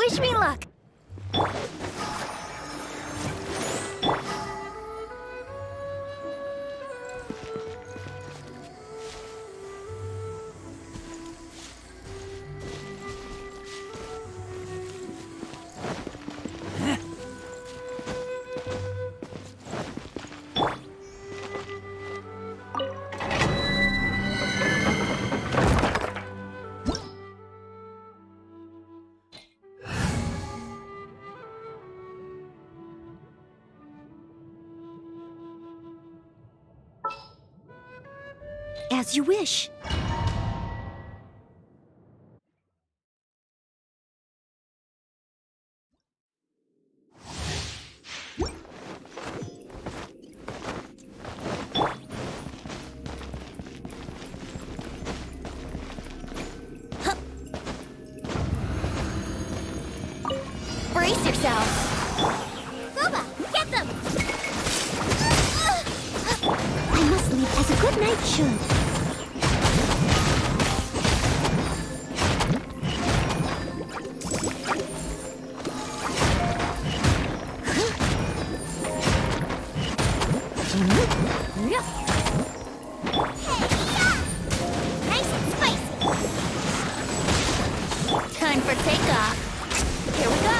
Wish me luck. As you wish. Brace yourself. Boba, get them! I must leave as a good knight should. Nice and spicy. Time for takeoff. Here we go.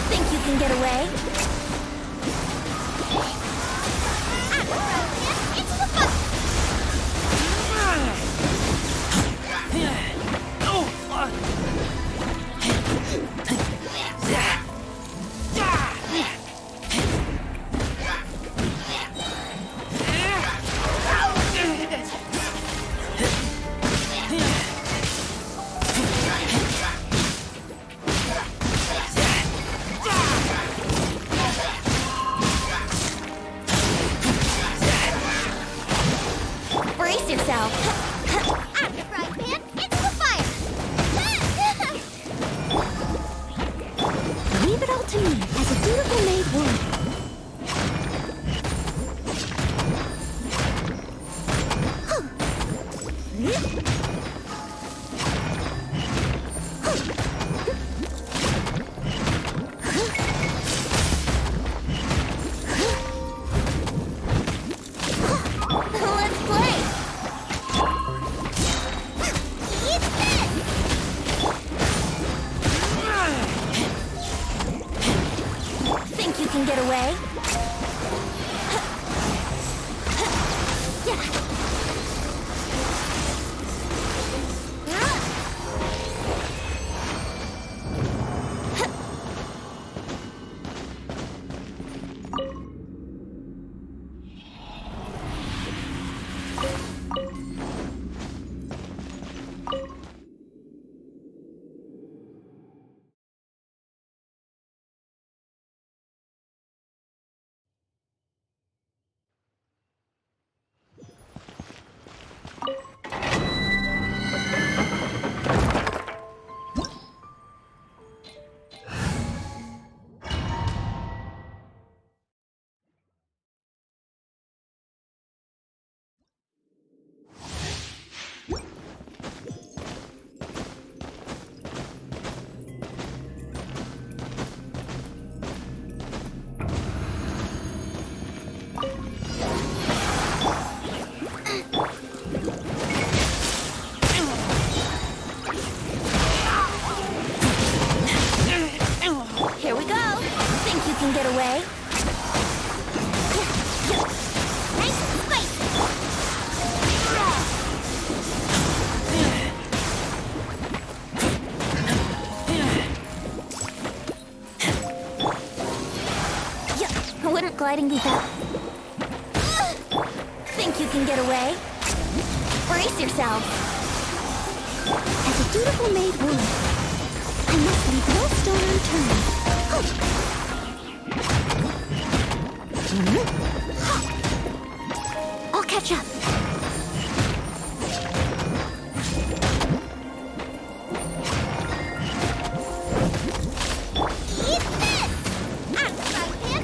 Think you can get away? Into the bus! Brace yourself. Out of the frying pan, into the fire. Leave it all to me, as a beautiful maid would. Let's play. Eat this. Think you can get away? Here we go. Think you can get away? Nice and spicy. Yeah, wouldn't gliding be that? Think you can get away? Brace yourself. As a dutiful maid would, I must leave no stone unturned. I'll catch up. Eat this! I'm right here.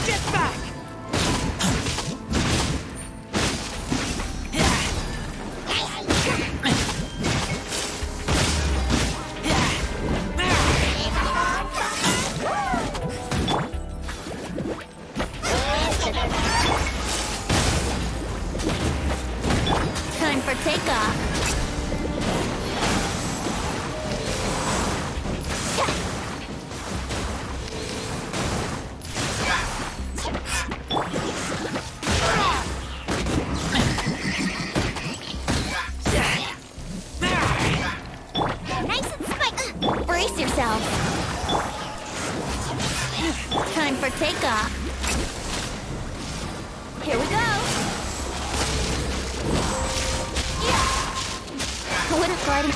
Get back! Time for takeoff. Nice and spiky. Brace yourself. Time for takeoff. Here we go. What a gliding.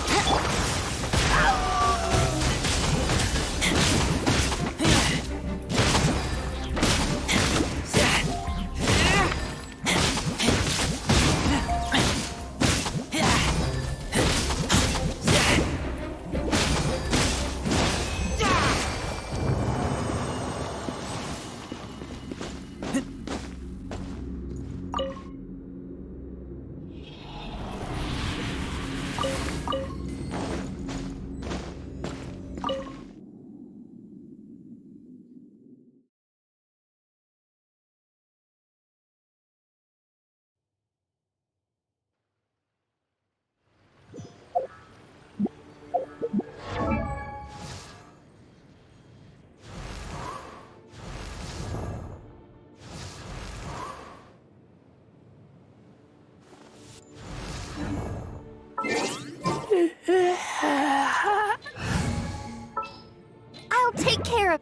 I'll take care of.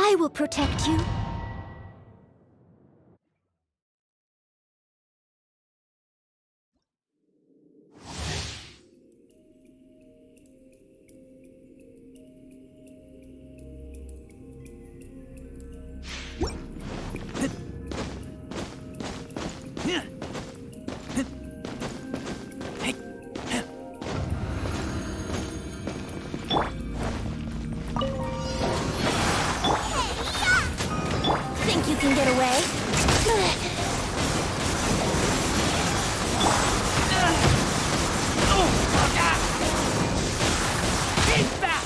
I will protect you. Think you can get away? Get back!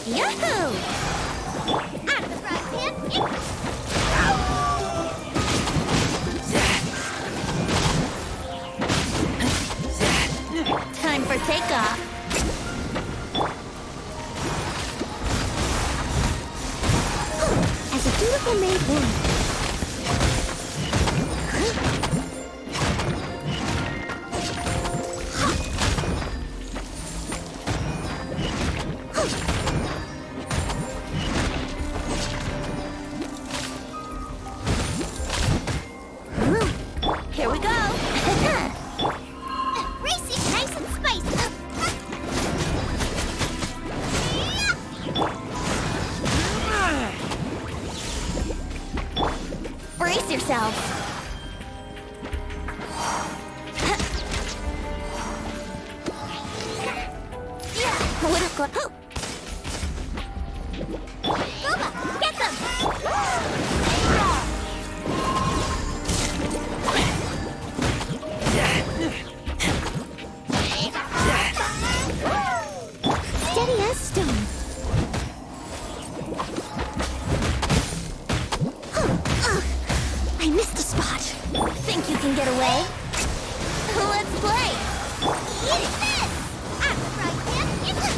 Yahoo! Out of the frying pan. Time for takeoff. As a beautiful maid woman. Here we go. Racing nice and spicy. Brace yourself. What a good. Booba, get them! Steady as stone. away. Let's play. Eat this! I'm the right hand. It's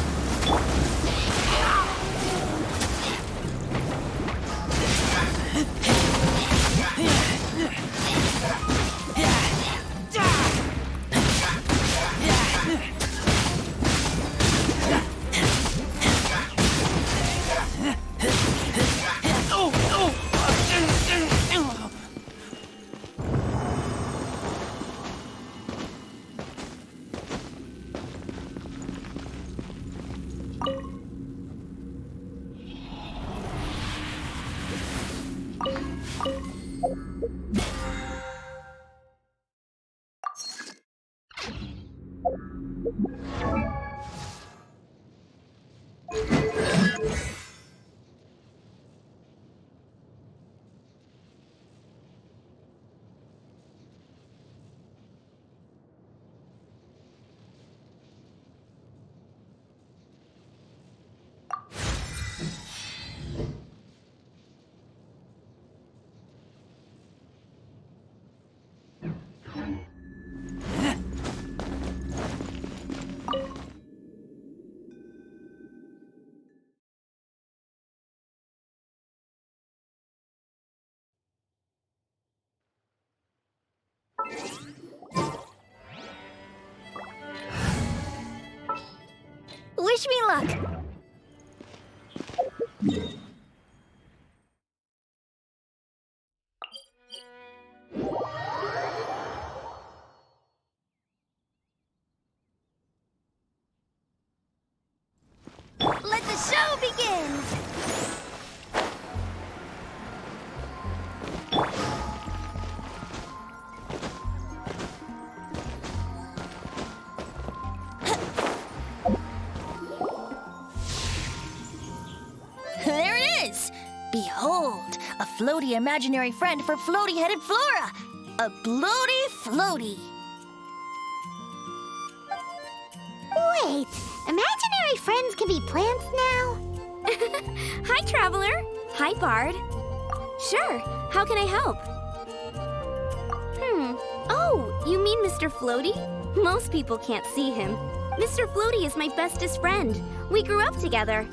wish me luck. Let the show begin! There it is! Behold, a floaty imaginary friend for floaty-headed Flora! A bloaty floaty! Wait, imaginary friends can be plants now? Hi, Traveler. Hi, Bard. Sure, how can I help? Oh, you mean Mr. Floaty? Most people can't see him. Mr. Floaty is my bestest friend. We grew up together.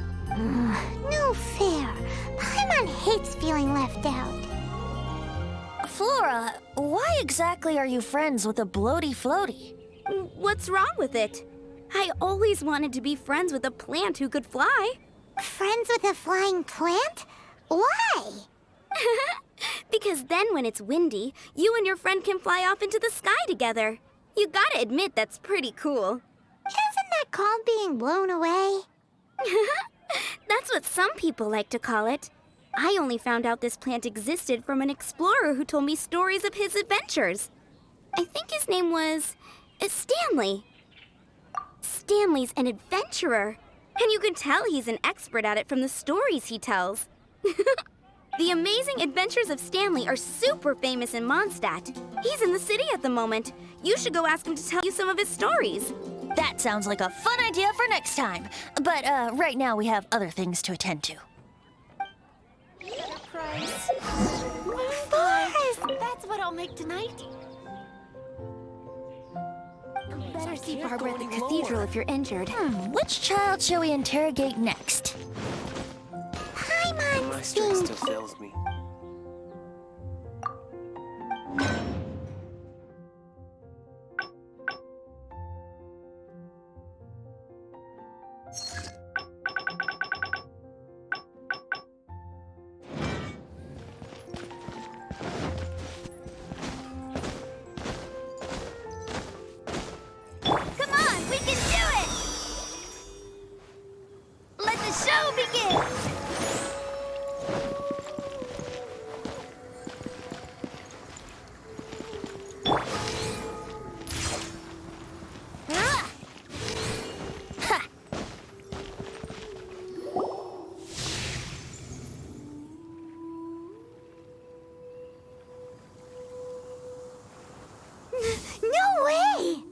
No fair. Paimon hates feeling left out. Flora, why exactly are you friends with a bloaty floaty? What's wrong with it? I always wanted to be friends with a plant who could fly. Friends with a flying plant? Why? Because then when it's windy, you and your friend can fly off into the sky together. You gotta admit that's pretty cool. Isn't that called being blown away? That's what some people like to call it. I only found out this plant existed from an explorer who told me stories of his adventures. I think his name was Stanley. Stanley's an adventurer, and you can tell he's an expert at it from the stories he tells. The amazing adventures of Stanley are super famous in Mondstadt. He's in the city at the moment. You should go ask him to tell you some of his stories. That sounds like a fun idea for next time. But right now we have other things to attend to. Price. That's what I'll make tonight. Better see Barbara at the cathedral if you're injured. Which child shall we interrogate next? Paimon's My strength being... still fails me. Come on, we can do it! Let the show begin! Ah! Ha! No way!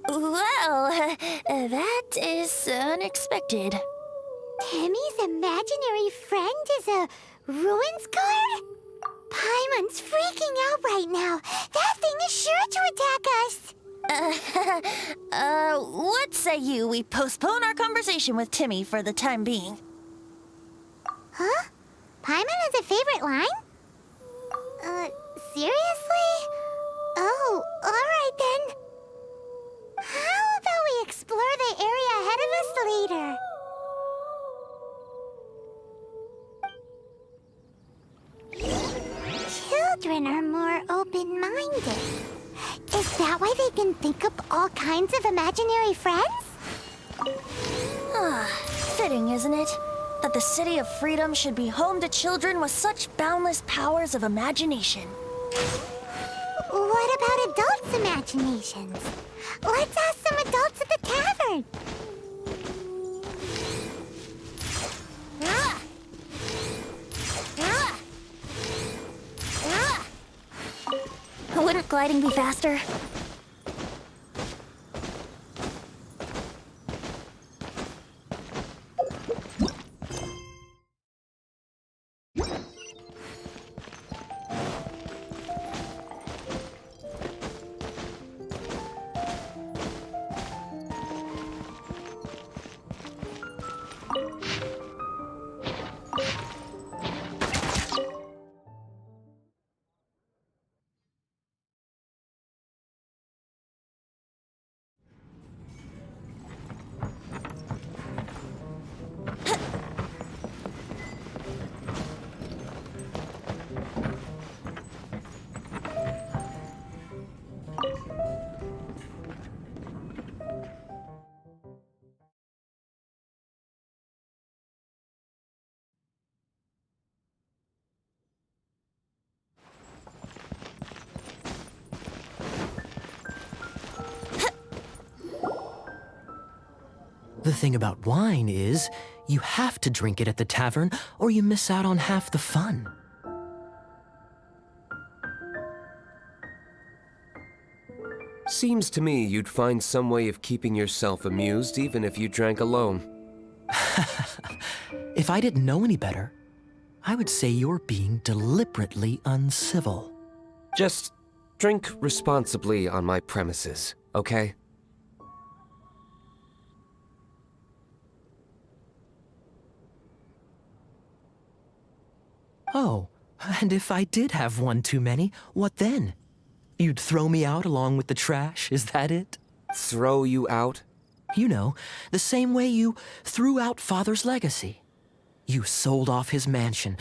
Well, that is unexpected. Tammy's imaginary friend is a ruins guard? Paimon's freaking out right now. That thing is sure to attack us. What say we postpone our conversation with Timmy for the time being? Huh? Paimon has a favorite line? Seriously? Oh, alright then. How about we explore the area ahead of us later? Children are more open-minded. Is that why they can think up all kinds of imaginary friends? Fitting, isn't it? That the City of Freedom should be home to children with such boundless powers of imagination. What about adults' imaginations? Let's ask some adults at the tavern. Wouldn't gliding be faster? The thing about wine is, you have to drink it at the tavern or you miss out on half the fun. Seems to me you'd find some way of keeping yourself amused even if you drank alone. If I didn't know any better, I would say you're being deliberately uncivil. Just drink responsibly on my premises, okay? Oh, and if I did have one too many, what then? You'd throw me out along with the trash, is that it? Throw you out? You know, the same way you threw out Father's legacy. You sold off his mansion,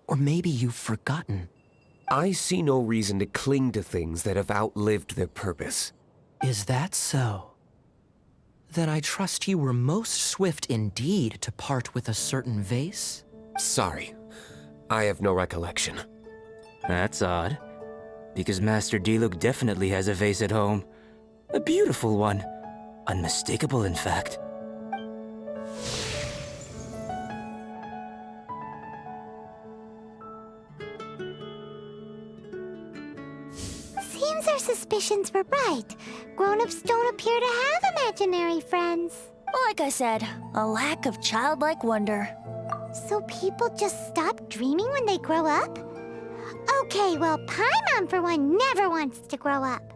or maybe you've forgotten. I see no reason to cling to things that have outlived their purpose. Is that so? Then I trust you were most swift indeed to part with a certain vase? Sorry, I have no recollection. That's odd, because Master Diluc definitely has a vase at home. A beautiful one. Unmistakable, in fact. Seems our suspicions were right. Grown-ups don't appear to have imaginary friends. Like I said, a lack of childlike wonder. So people just stop dreaming when they grow up? Okay, well, Paimon, for one, never wants to grow up.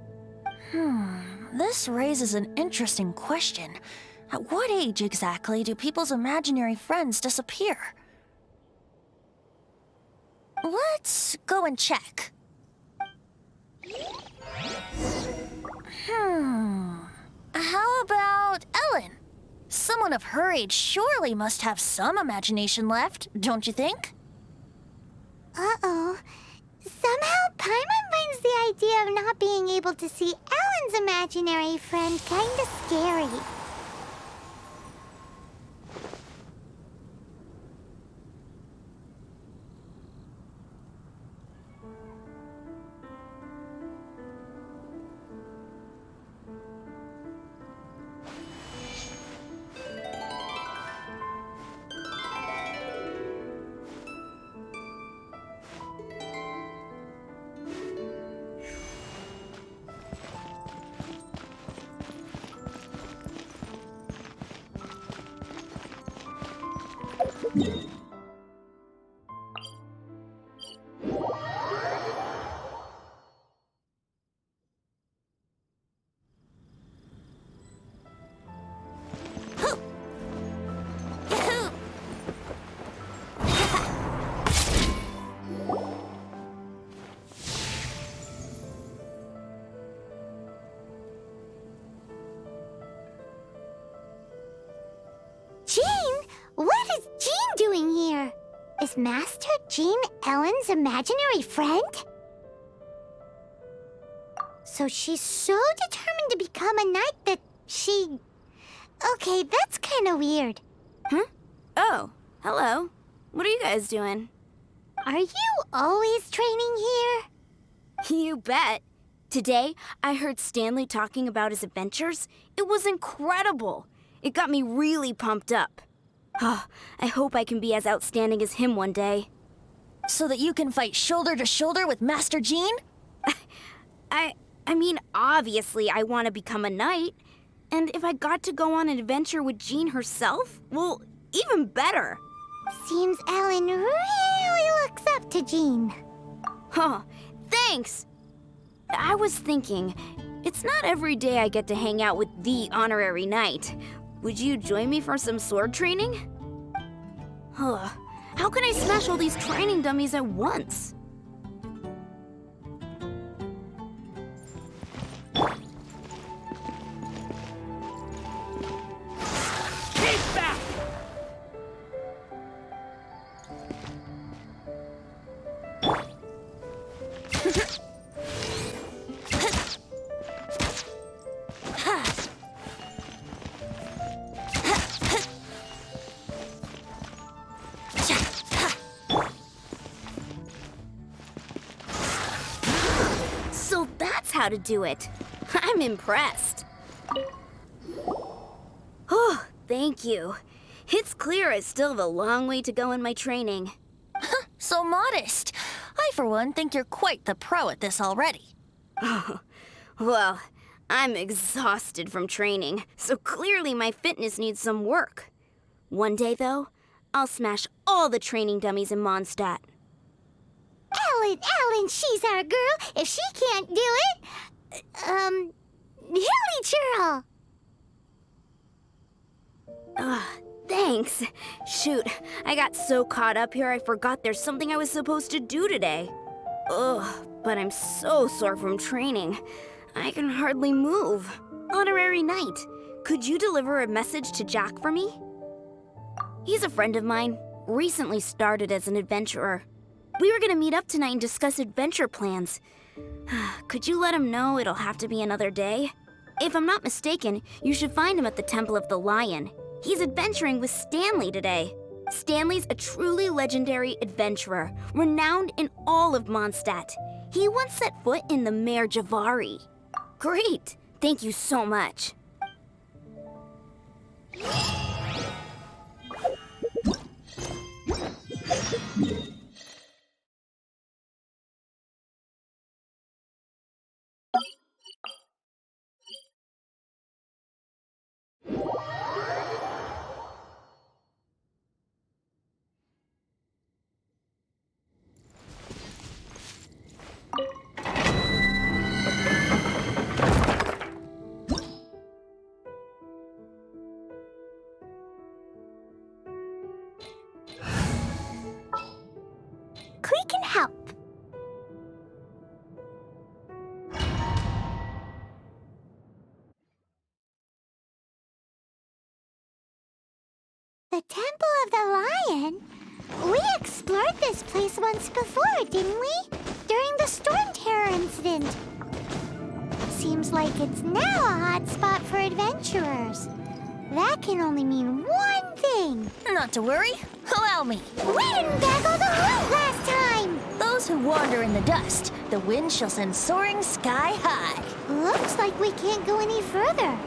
This raises an interesting question. At what age exactly do people's imaginary friends disappear? Let's go and check. How about Ellen? Someone of her age surely must have some imagination left, don't you think? Uh-oh. Somehow, Paimon finds the idea of not being able to see Ellen's imaginary friend kinda scary. Is Master Jean Ellen's imaginary friend? So she's so determined to become a knight that she... Okay, that's kind of weird. Huh? Oh, hello. What are you guys doing? Are you always training here? You bet. Today, I heard Stanley talking about his adventures. It was incredible. It got me really pumped up. Oh, I hope I can be as outstanding as him one day. So that you can fight shoulder to shoulder with Master Jean? I mean, obviously I want to become a knight. And if I got to go on an adventure with Jean herself, well, even better. Seems Ellen really looks up to Jean. Huh, thanks! I was thinking, it's not every day I get to hang out with the honorary knight. Would you join me for some sword training? Huh, how can I smash all these training dummies at once? Take back! So that's how to do it. I'm impressed. Oh, thank you. It's clear I still have a long way to go in my training. So modest. I, for one, think you're quite the pro at this already. Well, I'm exhausted from training, so clearly my fitness needs some work. One day, though, I'll smash all the training dummies in Mondstadt. Ellen, she's our girl. If she can't do it, Hilly Churl. Thanks. Shoot, I got so caught up here I forgot there's something I was supposed to do today. Ugh, but I'm so sore from training. I can hardly move. Honorary Knight, could you deliver a message to Jack for me? He's a friend of mine, recently started as an adventurer. We were gonna meet up tonight and discuss adventure plans. Could you let him know it'll have to be another day? If I'm not mistaken, you should find him at the Temple of the Lion. He's adventuring with Stanley today. Stanley's a truly legendary adventurer, renowned in all of Mondstadt. He once set foot in the Mare Javari. Great! Thank you so much. We can help. The Temple of the Lion? We explored this place once before, didn't we? During the Storm Terror incident. Seems like it's now a hot spot for adventurers. That can only mean one thing. Not to worry. Allow me. We didn't bag all the loot last time! Those who wander in the dust, the wind shall send soaring sky high. Looks like we can't go any further.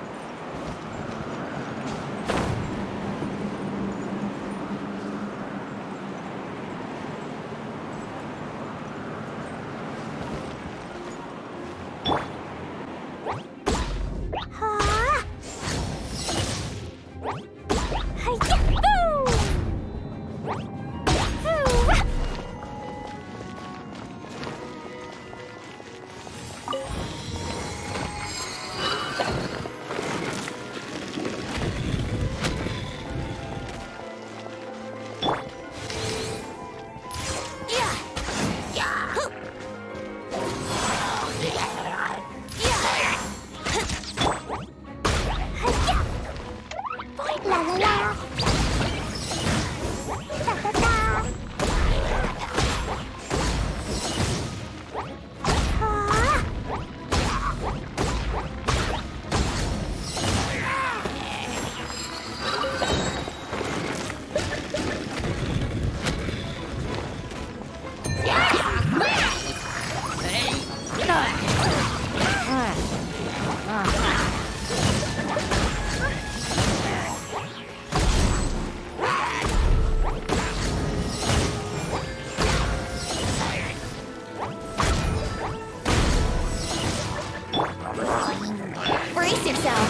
Brace yourself.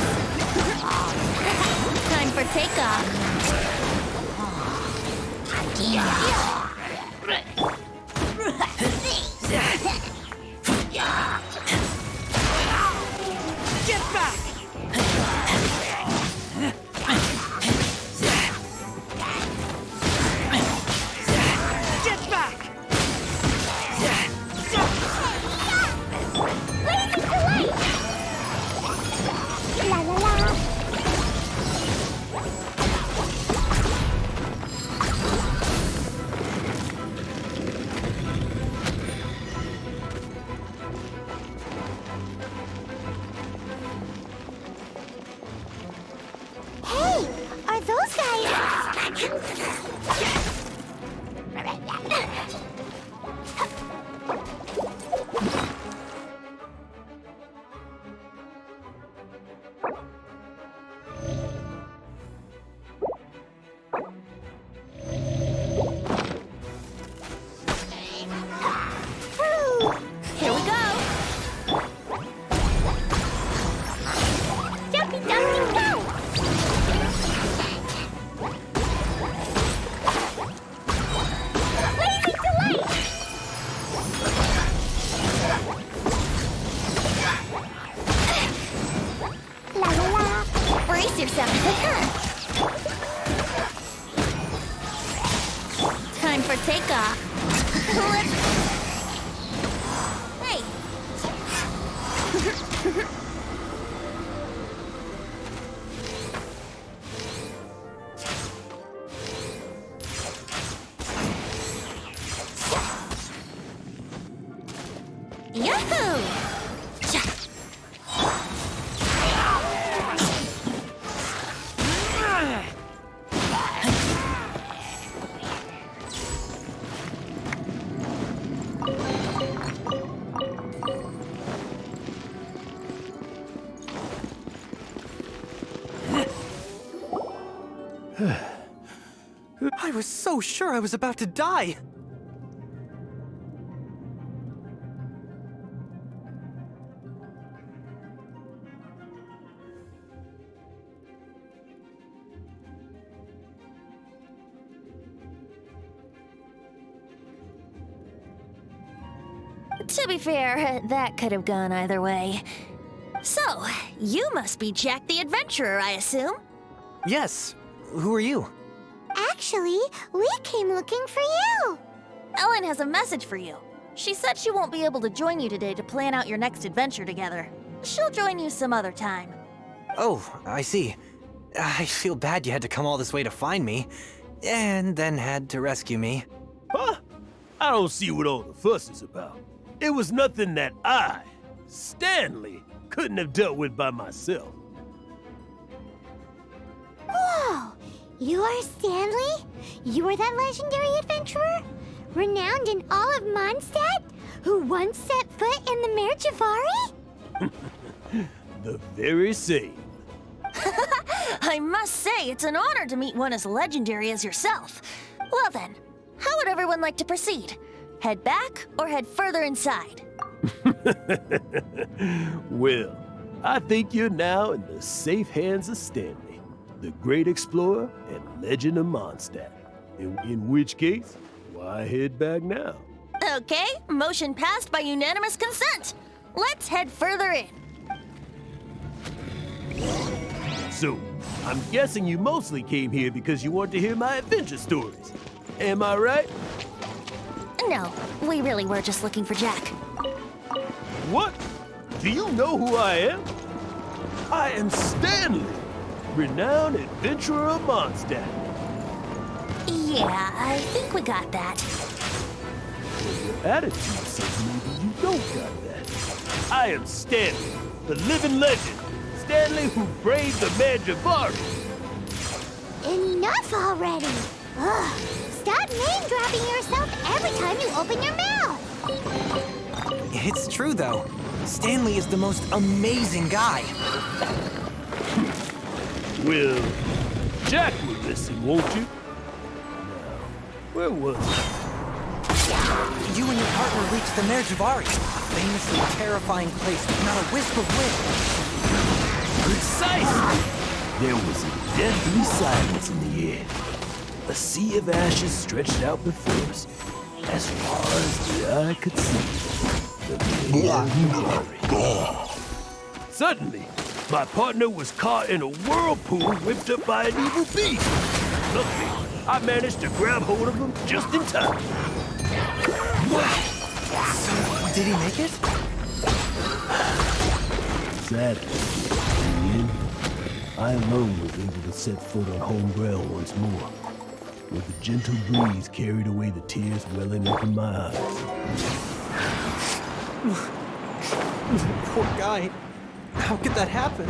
Time for takeoff. Get back! Get back! La la la. Hey, are those guys? Here we go. Jumpy, jumpy, go! Blazing delight! La la la. Brace yourself. Time for takeoff. Hey. Yahoo! Cha. I was so sure I was about to die. To be fair, that could have gone either way. So, you must be Jack the Adventurer, I assume? Yes. Who are you? Actually, we came looking for you. Ellen has a message for you. She said she won't be able to join you today to plan out your next adventure together. She'll join you some other time. Oh, I see. I feel bad you had to come all this way to find me, and then had to rescue me. Huh? I don't see what all the fuss is about. It was nothing that I, Stanley, couldn't have dealt with by myself. Whoa! You are Stanley? You are that legendary adventurer? Renowned in all of Mondstadt? Who once set foot in the Mare Javari? The very same. I must say, it's an honor to meet one as legendary as yourself. Well then, how would everyone like to proceed? Head back or head further inside? Well, I think you're now in the safe hands of Stanley, the great explorer and legend of Mondstadt. In which case, why head back now? Okay, motion passed by unanimous consent. Let's head further in. So, I'm guessing you mostly came here because you want to hear my adventure stories. Am I right? No, we really were just looking for Jack. What? Do you know who I am? I am Stanley, renowned adventurer of Mondstadt. Yeah, I think we got that. Your attitude says maybe you don't got that. I am Stanley, the living legend. Stanley who braved the Mare Javari. Enough already! Ugh! Stop name-dropping yourself every time you open your mouth! It's true, though. Stanley is the most amazing guy. Well, Jack will listen, won't you? Now, where was I? You and your partner reached the Mare Javari, a famously terrifying place with not a wisp of wind. Precisely! There was a deathly silence in the air. A sea of ashes stretched out before us, as far as the eye could see. The glory. Suddenly, my partner was caught in a whirlpool whipped up by an evil beast. Luckily, I managed to grab hold of him just in time. So, did he make it? Sadly, in the end, I alone was able to set foot on home ground once more, where the gentle breeze carried away the tears welling up in my eyes. Poor guy. How could that happen?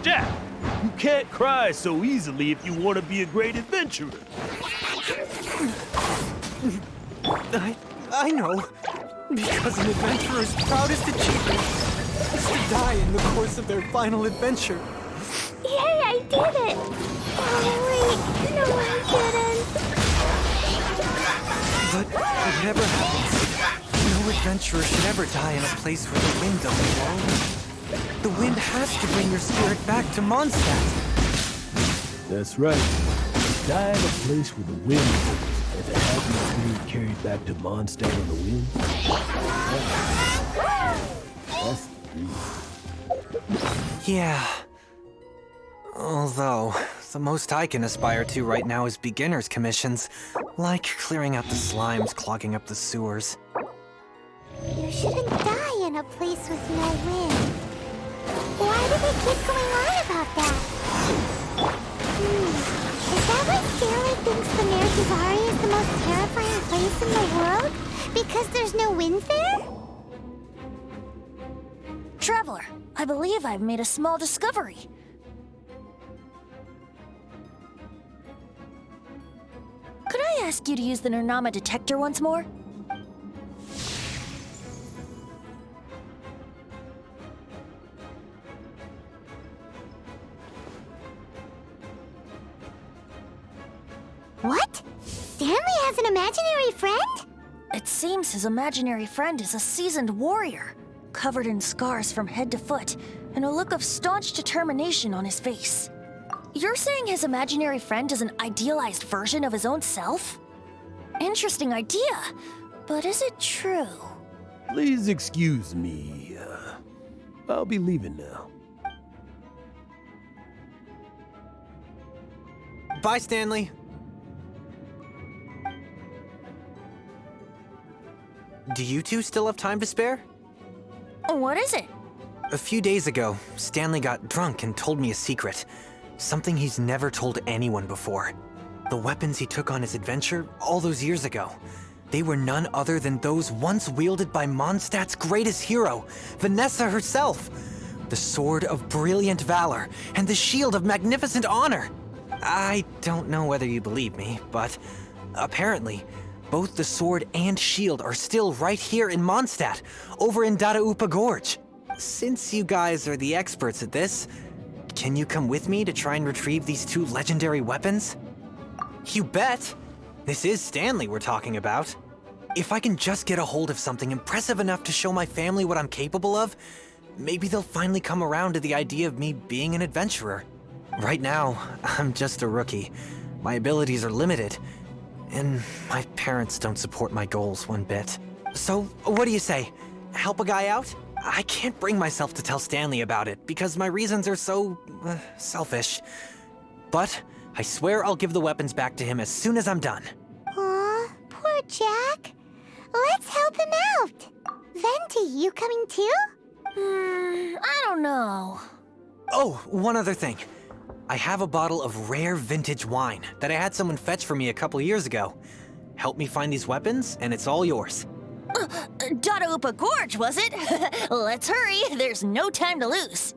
Jack, you can't cry so easily if you want to be a great adventurer. I know. Because an adventurer's proudest achievement is to die in the course of their final adventure. Yay, I did it! Oh, wait, no, I didn't. But whatever happens, no adventurer should ever die in a place where the wind doesn't blow. The wind has to bring your spirit back to Mondstadt. That's right. To die in a place where the wind blows, and to have your spirit carried back to Mondstadt on the wind. That's the dream. Yeah. Although, the most I can aspire to right now is beginner's commissions, like clearing out the slimes clogging up the sewers. You shouldn't die in a place with no wind. Why do they keep going on about that? Is that why Stanley thinks the Mare Duvari is the most terrifying place in the world? Because there's no wind there? Traveler, I believe I've made a small discovery. Could I ask you to use the Nernama detector once more? What? Stanley has an imaginary friend? It seems his imaginary friend is a seasoned warrior, covered in scars from head to foot, and a look of staunch determination on his face. You're saying his imaginary friend is an idealized version of his own self? Interesting idea, but is it true? Please excuse me. I'll be leaving now. Bye, Stanley. Do you two still have time to spare? What is it? A few days ago, Stanley got drunk and told me a secret. Something he's never told anyone before. The weapons he took on his adventure all those years ago. They were none other than those once wielded by Mondstadt's greatest hero, Vanessa herself. The Sword of Brilliant Valor and the Shield of Magnificent Honor. I don't know whether you believe me, but apparently, both the sword and shield are still right here in Mondstadt, over in Dadaupa Gorge. Since you guys are the experts at this, can you come with me to try and retrieve these two legendary weapons? You bet! This is Stanley we're talking about. If I can just get a hold of something impressive enough to show my family what I'm capable of, maybe they'll finally come around to the idea of me being an adventurer. Right now, I'm just a rookie. My abilities are limited, and my parents don't support my goals one bit. So, what do you say? Help a guy out? I can't bring myself to tell Stanley about it because my reasons are so selfish. But I swear I'll give the weapons back to him as soon as I'm done. Aw, poor Jack. Let's help him out. Venti, you coming too? I don't know. Oh, one other thing. I have a bottle of rare vintage wine that I had someone fetch for me a couple years ago. Help me find these weapons, and it's all yours. Dadaupa Gorge, was it? Let's hurry, there's no time to lose.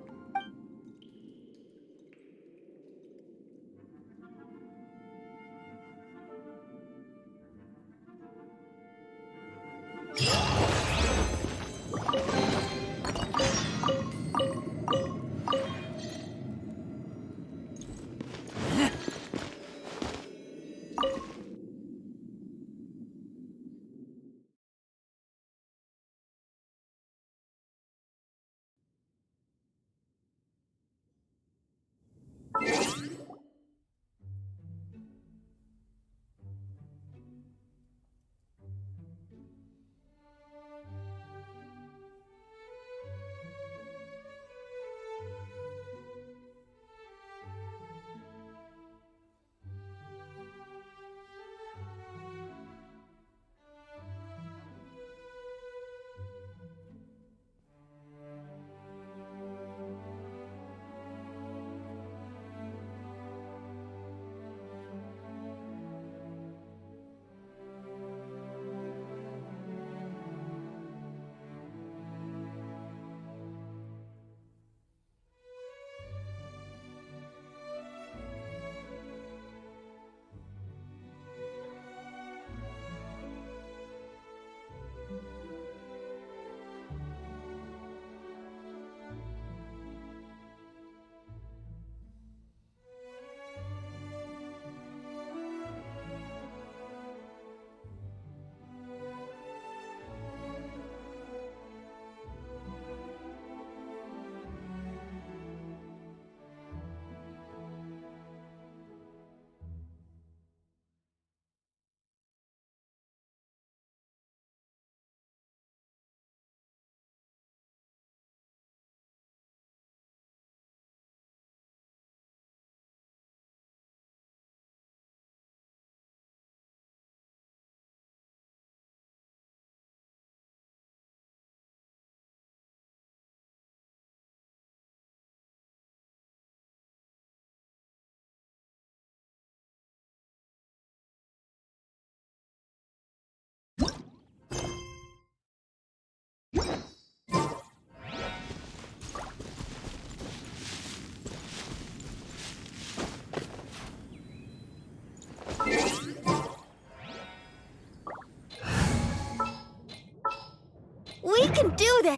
do this.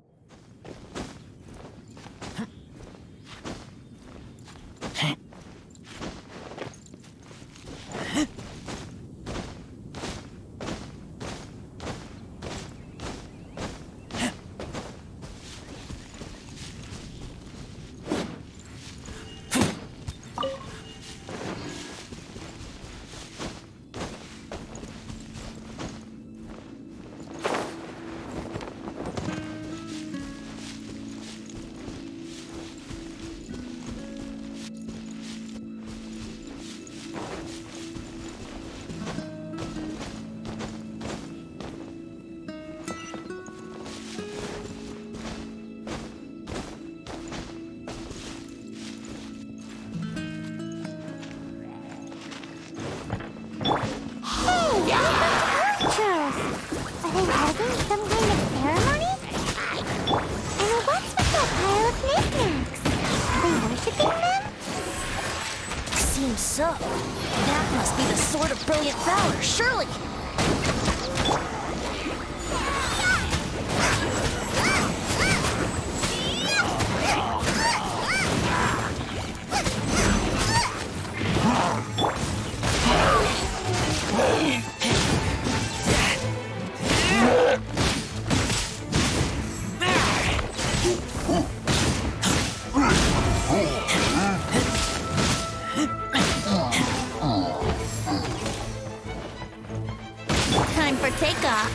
Churros. Are they holding some kind of ceremony? And what's with that pile of knickknacks? Are they worshipping them? Seems so. That must be the Sword of Brilliant Valor, surely. Time for takeoff.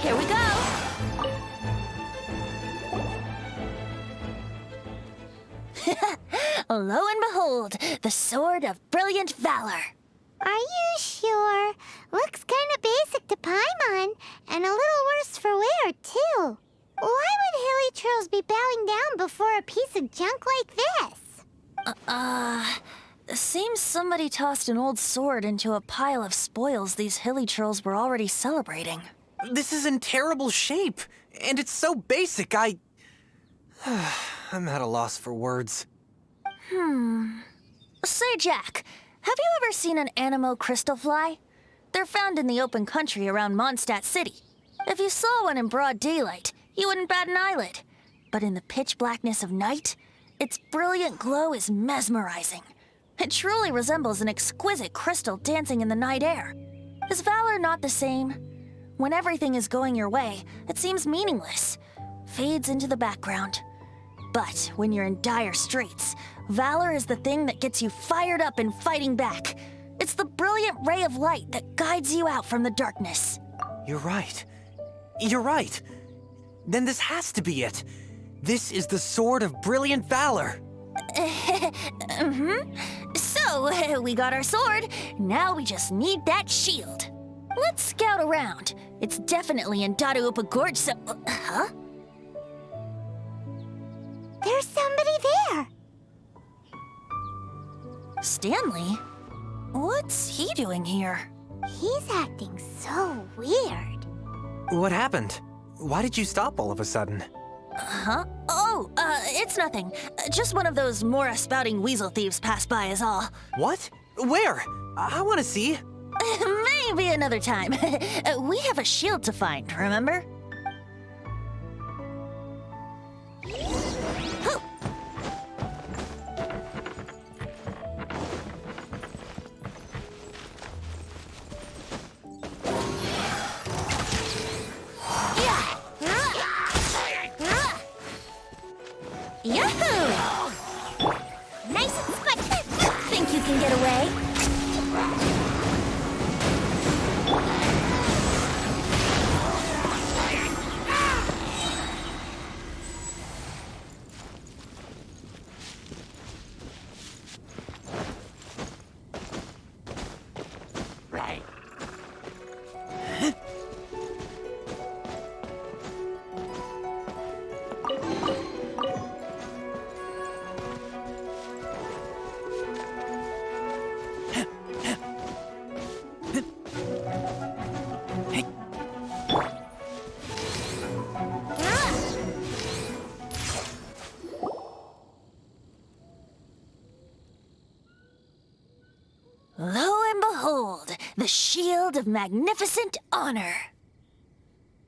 Here we go. Lo and behold, the Sword of Brilliant Valor. Are you sure? Looks kind of basic to Paimon, and a little worse for wear, too. Why would Hilly Trolls be bowing down before a piece of junk like this? Seems somebody tossed an old sword into a pile of spoils these hilly trolls were already celebrating. This is in terrible shape, and it's so basic, I'm at a loss for words. Say, Jack, have you ever seen an Anemo crystal fly? They're found in the open country around Mondstadt City. If you saw one in broad daylight, you wouldn't bat an eyelid. But in the pitch blackness of night, its brilliant glow is mesmerizing. It truly resembles an exquisite crystal dancing in the night air. Is valor not the same? When everything is going your way, it seems meaningless, fades into the background. But when you're in dire straits, valor is the thing that gets you fired up and fighting back. It's the brilliant ray of light that guides you out from the darkness. You're right. You're right. Then this has to be it. This is the Sword of Brilliant Valor. So, we got our sword. Now we just need that shield. Let's scout around. It's definitely in Dadaupa Gorge, so... Huh? There's somebody there. Stanley? What's he doing here? He's acting so weird. What happened? Why did you stop all of a sudden? Huh? Oh, it's nothing. Just one of those Mora spouting weasel thieves passed by is all. What? Where? I want to see. Maybe another time. We have a shield to find, remember? Yahoo! Nice and squishy. Think you can get away? The Shield of Magnificent Honor.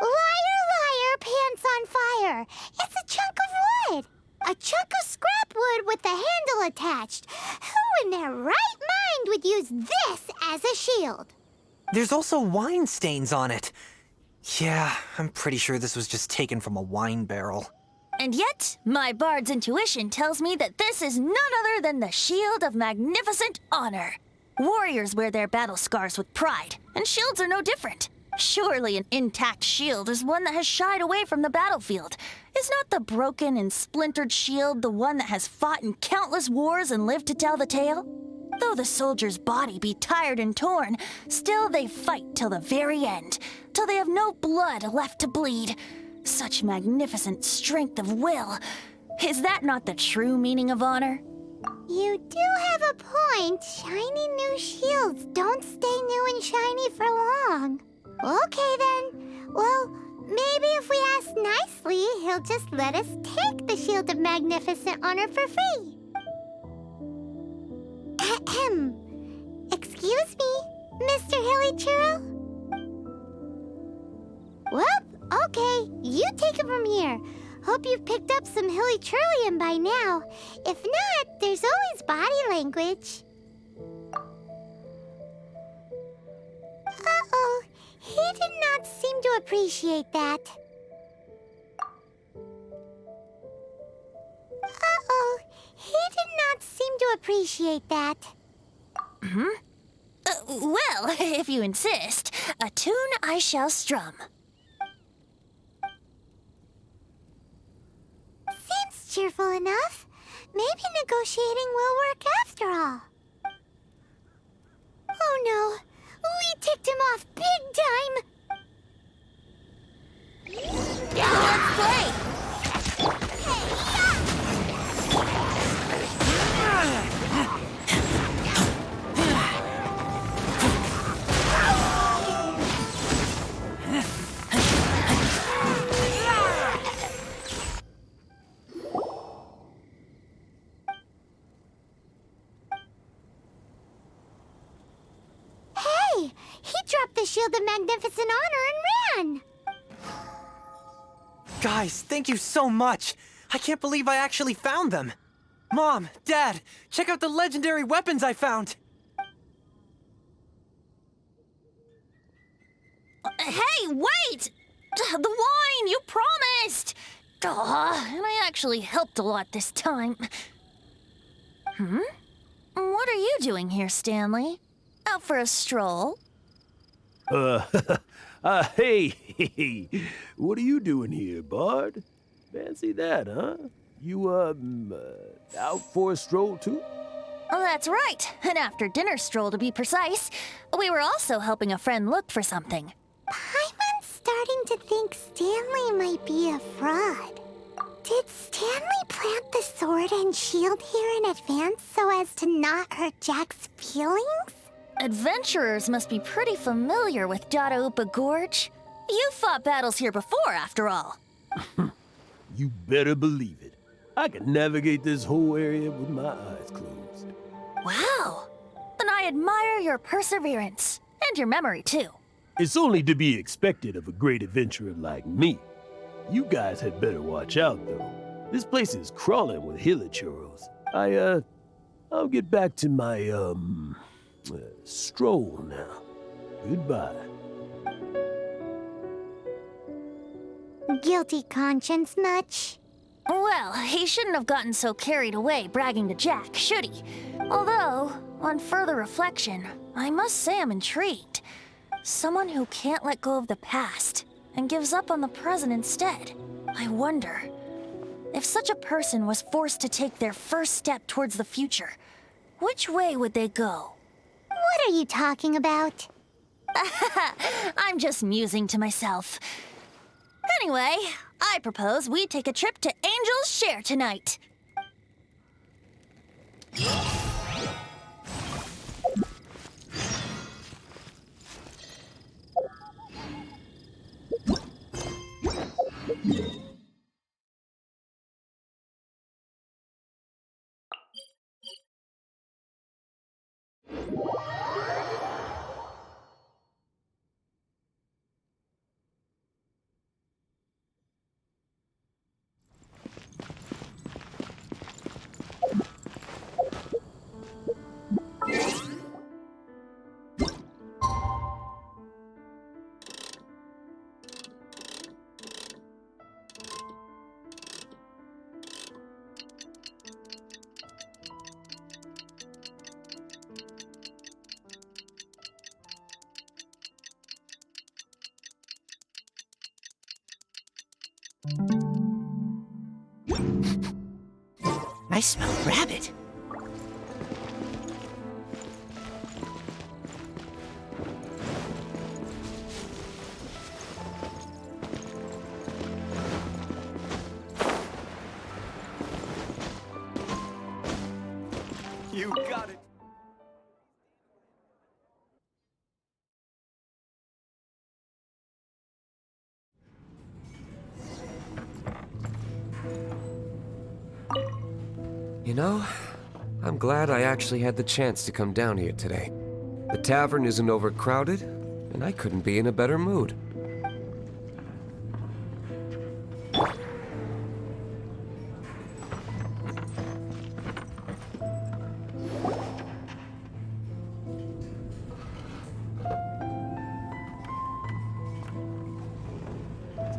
Liar, liar, pants on fire. It's a chunk of wood. A chunk of scrap wood with the handle attached. Who in their right mind would use this as a shield? There's also wine stains on it. Yeah, I'm pretty sure this was just taken from a wine barrel. And yet, my bard's intuition tells me that this is none other than the Shield of Magnificent Honor. Warriors wear their battle scars with pride, and shields are no different. Surely an intact shield is one that has shied away from the battlefield. Is not the broken and splintered shield the one that has fought in countless wars and lived to tell the tale? Though the soldier's body be tired and torn, still they fight till the very end, till they have no blood left to bleed. Such magnificent strength of will. Is that not the true meaning of honor? You do have a point. Shiny new shields don't stay new and shiny for long. Okay then. Well, maybe if we ask nicely, he'll just let us take the Shield of Magnificent Honor for free. Ahem. Excuse me, Mr. Hilly Churro? Well, okay, you take it from here. Hope you've picked up some Hilly Churlian by now. If not, there's always body language. Uh-oh, he did not seem to appreciate that. Uh-oh, he did not seem to appreciate that. Well, if you insist, a tune I shall strum. Seems cheerful enough. Maybe negotiating will work after all. Oh no, we ticked him off big time. Let's play! Hey, he dropped the Shield of Magnificent Honor and ran. Guys, thank you so much. I can't believe I actually found them. Mom, Dad, check out the legendary weapons I found. Hey, wait! The wine, you promised! And I actually helped a lot this time. What are you doing here, Stanley? Out for a stroll? Hey, what are you doing here, Bard? Fancy that, huh? You, out for a stroll too? Oh, that's right. An after-dinner stroll, to be precise. We were also helping a friend look for something. Paimon's starting to think Stanley might be a fraud. Did Stanley plant the sword and shield here in advance so as to not hurt Jack's feelings? Adventurers must be pretty familiar with Dadaupa Gorge. You fought battles here before, after all. You better believe it. I can navigate this whole area with my eyes closed. Wow. Then I admire your perseverance. And your memory, too. It's only to be expected of a great adventurer like me. You guys had better watch out, though. This place is crawling with hilichurros. I'll get back to my, stroll now. Goodbye. Guilty conscience much? Well, he shouldn't have gotten so carried away bragging to Jack, should he? Although, on further reflection, I must say I'm intrigued. Someone who can't let go of the past and gives up on the present instead. I wonder, if such a person was forced to take their first step towards the future, which way would they go? What are you talking about? I'm just musing to myself. Anyway, I propose we take a trip to Angel's Share tonight. I smell rabbit. You got it. You know, I'm glad I actually had the chance to come down here today. The tavern isn't overcrowded, and I couldn't be in a better mood.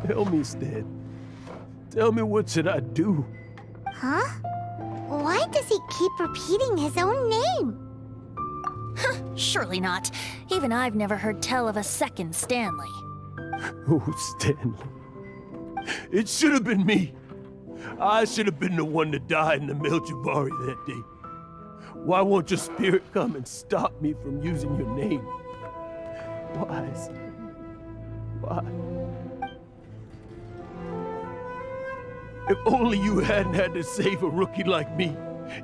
Tell me, Stan. Tell me, what should I do? Huh? Why does he keep repeating his own name? Surely not. Even I've never heard tell of a second Stanley. Oh, Stanley. It should have been me. I should have been the one that died in the Melchivari that day. Why won't your spirit come and stop me from using your name? Why, Stanley? Why? If only you hadn't had to save a rookie like me,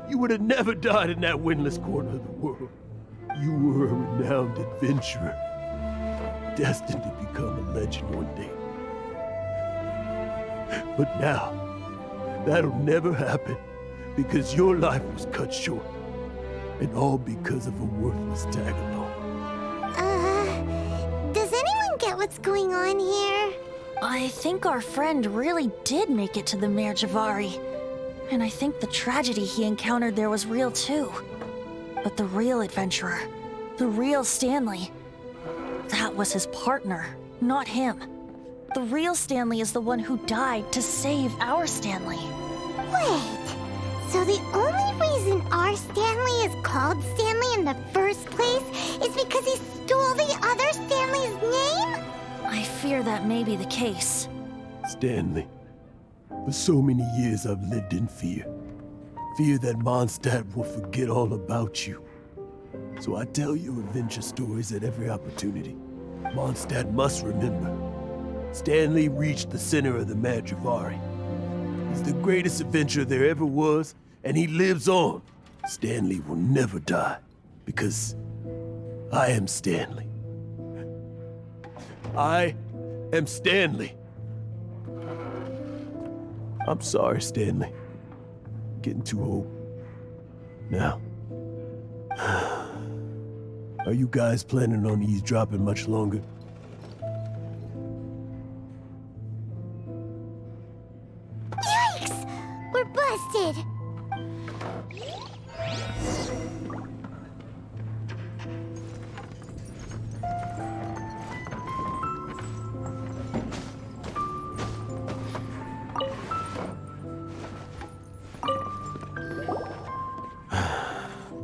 you would have never died in that windless corner of the world. You were a renowned adventurer, destined to become a legend one day. But now, that'll never happen, because your life was cut short, and all because of a worthless tag-along. Does anyone get what's going on here? I think our friend really did make it to the Mare Javari. And I think the tragedy he encountered there was real too. But the real adventurer, the real Stanley, that was his partner, not him. The real Stanley is the one who died to save our Stanley. Wait, so the only reason our Stanley is called Stanley in the first place is because he stole the other Stanley's name? I fear that may be the case. Stanley, for so many years I've lived in fear. Fear that Mondstadt will forget all about you. So I tell you adventure stories at every opportunity. Mondstadt must remember. Stanley reached the center of the Mare Javari. He's the greatest adventurer there ever was, and he lives on. Stanley will never die, because I am Stanley. I am Stanley. I'm sorry, Stanley. Getting too old. Now, are you guys planning on eavesdropping much longer? Yikes! We're busted!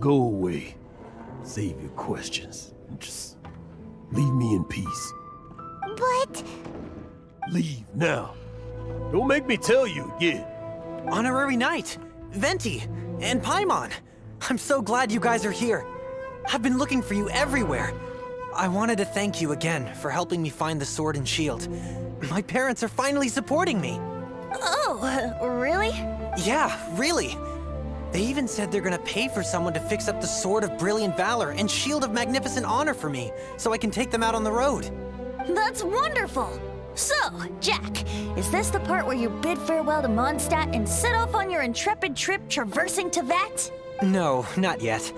Go away. Save your questions. And just leave me in peace. But... Leave now. Don't make me tell you again. Honorary Knight, Venti, and Paimon. I'm so glad you guys are here. I've been looking for you everywhere. I wanted to thank you again for helping me find the sword and shield. My parents are finally supporting me. Oh, really? Yeah, really. They even said they're gonna pay for someone to fix up the Sword of Brilliant Valor and Shield of Magnificent Honor for me, so I can take them out on the road. That's wonderful! So, Jack, is this the part where you bid farewell to Mondstadt and set off on your intrepid trip traversing Tevat? No, not yet.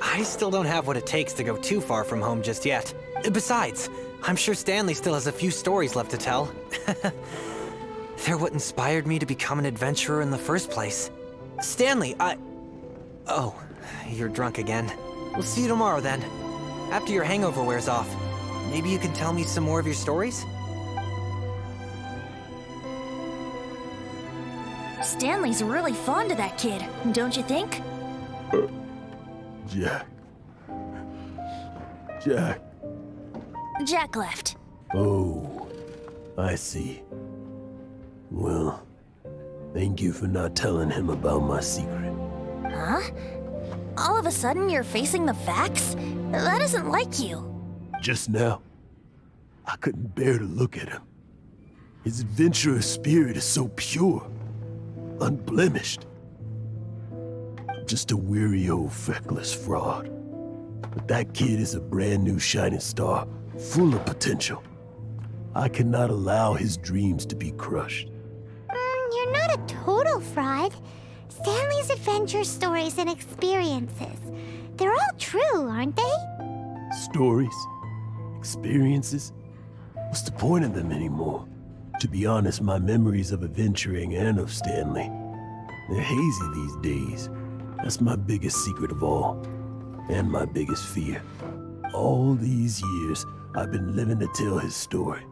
I still don't have what it takes to go too far from home just yet. Besides, I'm sure Stanley still has a few stories left to tell. They're what inspired me to become an adventurer in the first place. Stanley, Oh, you're drunk again. We'll see you tomorrow then. After your hangover wears off. Maybe you can tell me some more of your stories? Stanley's really fond of that kid, don't you think? Jack. Jack. Jack left. Oh, I see. Well, thank you for not telling him about my secret. Huh? All of a sudden, you're facing the facts? That isn't like you. Just now, I couldn't bear to look at him. His adventurous spirit is so pure, unblemished. I'm just a weary old feckless fraud. But that kid is a brand new shining star, full of potential. I cannot allow his dreams to be crushed. You're not a total fraud. Stanley's adventure stories and experiences, they're all true, aren't they? Stories, experiences. What's the point of them anymore? To be honest, my memories of adventuring and of Stanley, they're hazy these days. That's my biggest secret of all, and my biggest fear. All these years, I've been living to tell his story.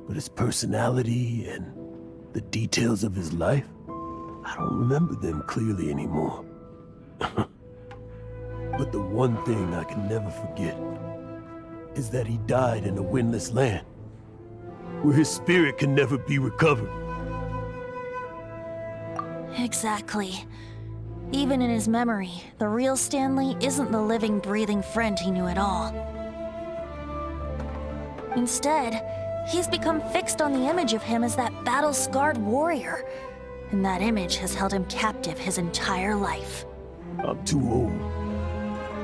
But his personality and the details of his life, I don't remember them clearly anymore. But the one thing I can never forget is that he died in a windless land, where his spirit can never be recovered. Exactly. Even in his memory, the real Stanley isn't the living, breathing friend he knew at all. Instead, he's become fixed on the image of him as that battle-scarred warrior, and that image has held him captive his entire life. I'm too old.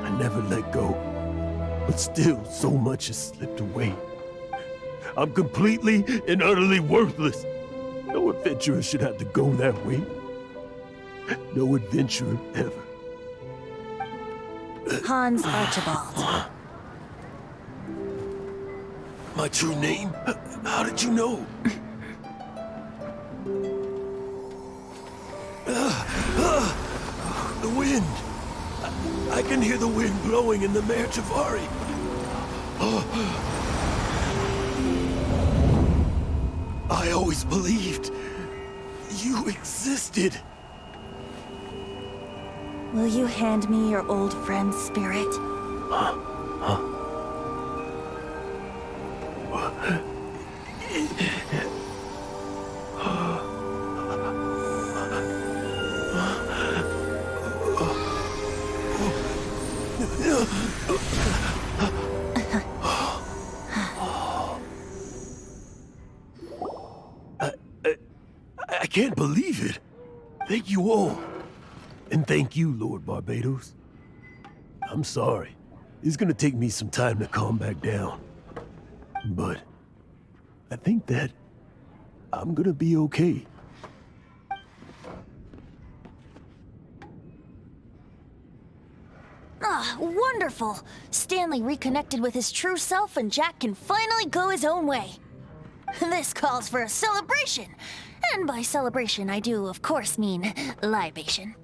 I never let go. But still, so much has slipped away. I'm completely and utterly worthless. No adventurer should have to go that way. No adventurer ever. Hans Archibald. My true name? How did you know? The wind. I can hear the wind blowing in the Mare Javari. I always believed you existed. Will you hand me your old friend's spirit? I can't believe it. Thank you all. And thank you, Lord Barbados. I'm sorry. It's gonna take me some time to calm back down. But I think that I'm gonna be okay. Ah, wonderful! Stanley reconnected with his true self and Jack can finally go his own way. This calls for a celebration. And by celebration, I do, of course, mean libation.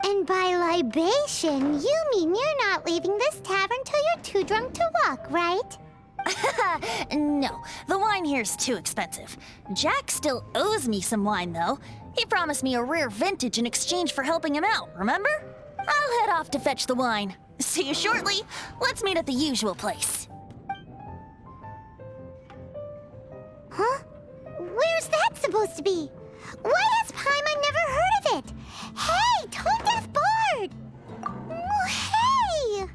And by libation, you mean you're not leaving this tavern till you're too drunk to walk, right? No, the wine here's too expensive. Jack still owes me some wine, though. He promised me a rare vintage in exchange for helping him out, remember? I'll head off to fetch the wine. See you shortly. Let's meet at the usual place. Huh? Where's that supposed to be? Why has Paimon never heard of it? Hey, Tone Deaf Bard! Oh, hey!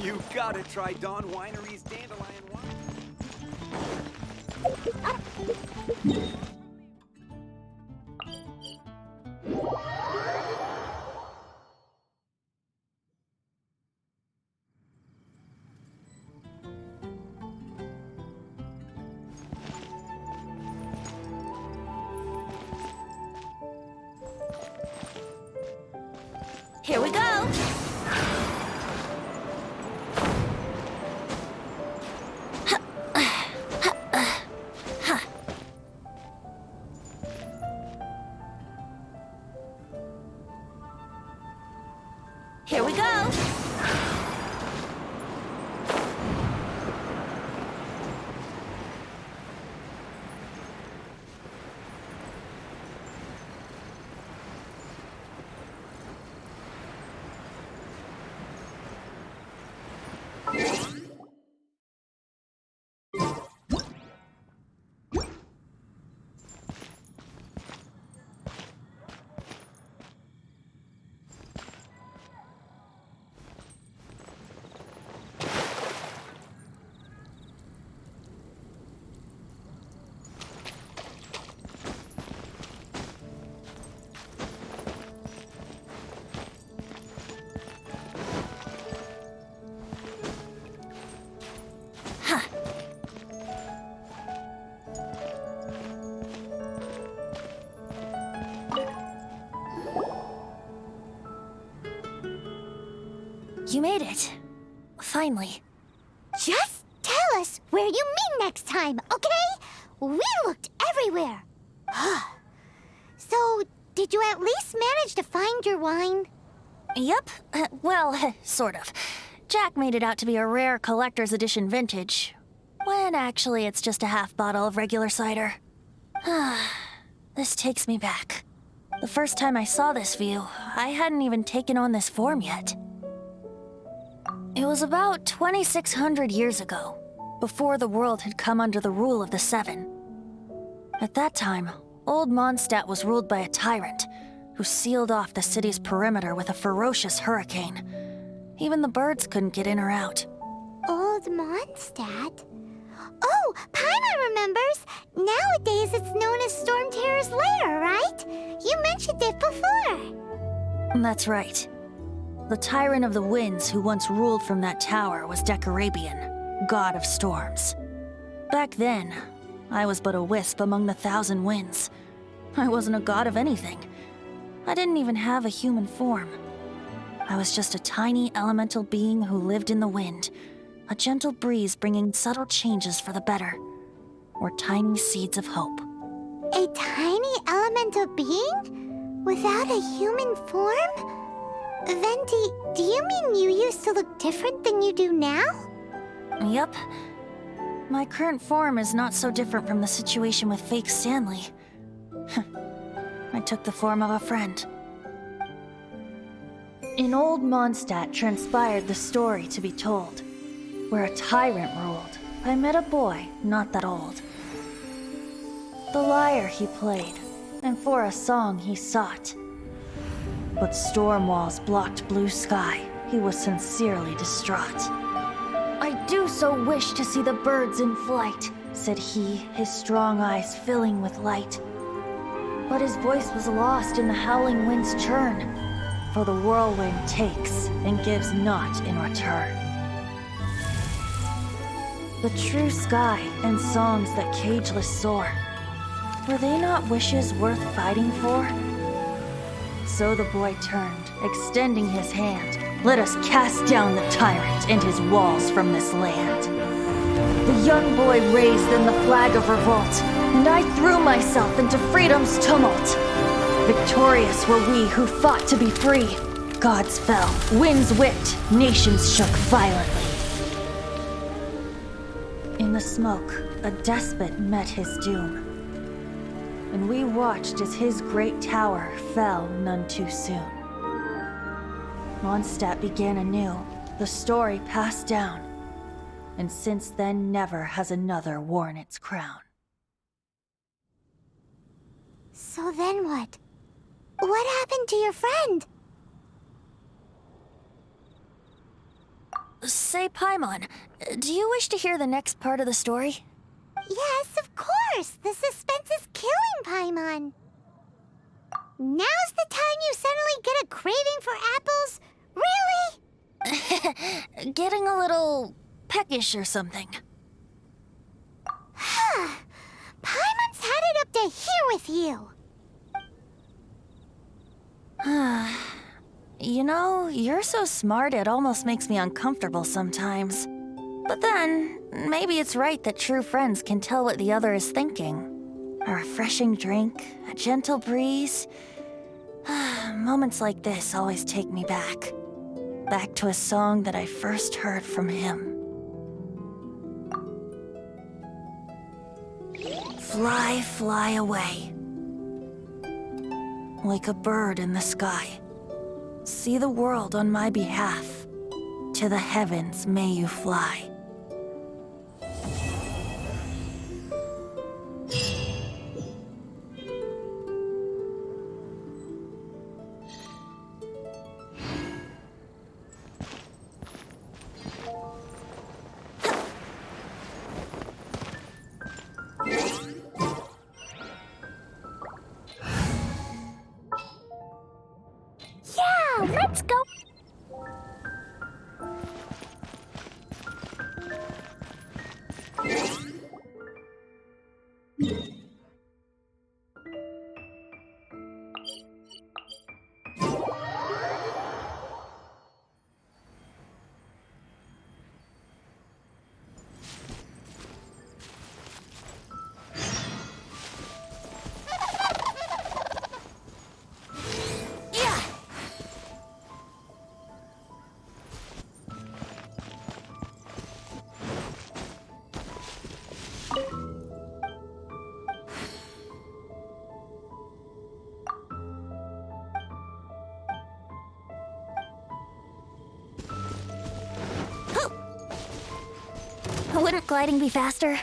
You gotta try Dawn Winery's dandelion wine. Here we go. Here we go. You made it. Finally. Just tell us where you meet next time, okay? We looked everywhere. So, did you at least manage to find your wine? Yep. Well, sort of. Jack made it out to be a rare collector's edition vintage, when actually it's just a half bottle of regular cider. This takes me back. The first time I saw this view, I hadn't even taken on this form yet. It was about 2,600 years ago, before the world had come under the rule of the Seven. At that time, Old Mondstadt was ruled by a tyrant who sealed off the city's perimeter with a ferocious hurricane. Even the birds couldn't get in or out. Old Mondstadt? Oh, Paimon remembers! Nowadays it's known as Storm Terror's lair, right? You mentioned it before. That's right. The Tyrant of the Winds who once ruled from that tower was Decarabian, god of storms. Back then, I was but a wisp among the thousand winds. I wasn't a god of anything. I didn't even have a human form. I was just a tiny elemental being who lived in the wind, a gentle breeze bringing subtle changes for the better, or tiny seeds of hope. A tiny elemental being? Without a human form? Venti, do you mean you used to look different than you do now? Yup. My current form is not so different from the situation with fake Stanley. I took the form of a friend. In Old Mondstadt transpired the story to be told. Where a tyrant ruled, I met a boy not that old. The lyre he played, and for a song he sought. But storm walls blocked blue sky, he was sincerely distraught. I do so wish to see the birds in flight, said he, his strong eyes filling with light. But his voice was lost in the howling wind's churn, for the whirlwind takes and gives not in return. The true sky and songs that cageless soar, were they not wishes worth fighting for? So the boy turned, extending his hand. Let us cast down the tyrant and his walls from this land. The young boy raised then the flag of revolt, and I threw myself into freedom's tumult. Victorious were we who fought to be free. Gods fell, winds whipped, nations shook violently. In the smoke, a despot met his doom. And we watched as his great tower fell none too soon. Mondstadt began anew, the story passed down, and since then never has another worn its crown. So then what? What happened to your friend? say, Paimon, do you wish to hear the next part of the story? Yes, of course. The suspense is killing, Paimon. Now's the time you suddenly get a craving for apples? Really? Getting a little peckish or something. Paimon's had it up to here with you. You know, you're so smart it almost makes me uncomfortable sometimes. But then, maybe it's right that true friends can tell what the other is thinking. A refreshing drink, a gentle breeze. Moments like this always take me back. Back to a song that I first heard from him. Fly, fly away. Like a bird in the sky. See the world on my behalf. To the heavens may you fly. Yeah, let's go. Wouldn't gliding be faster?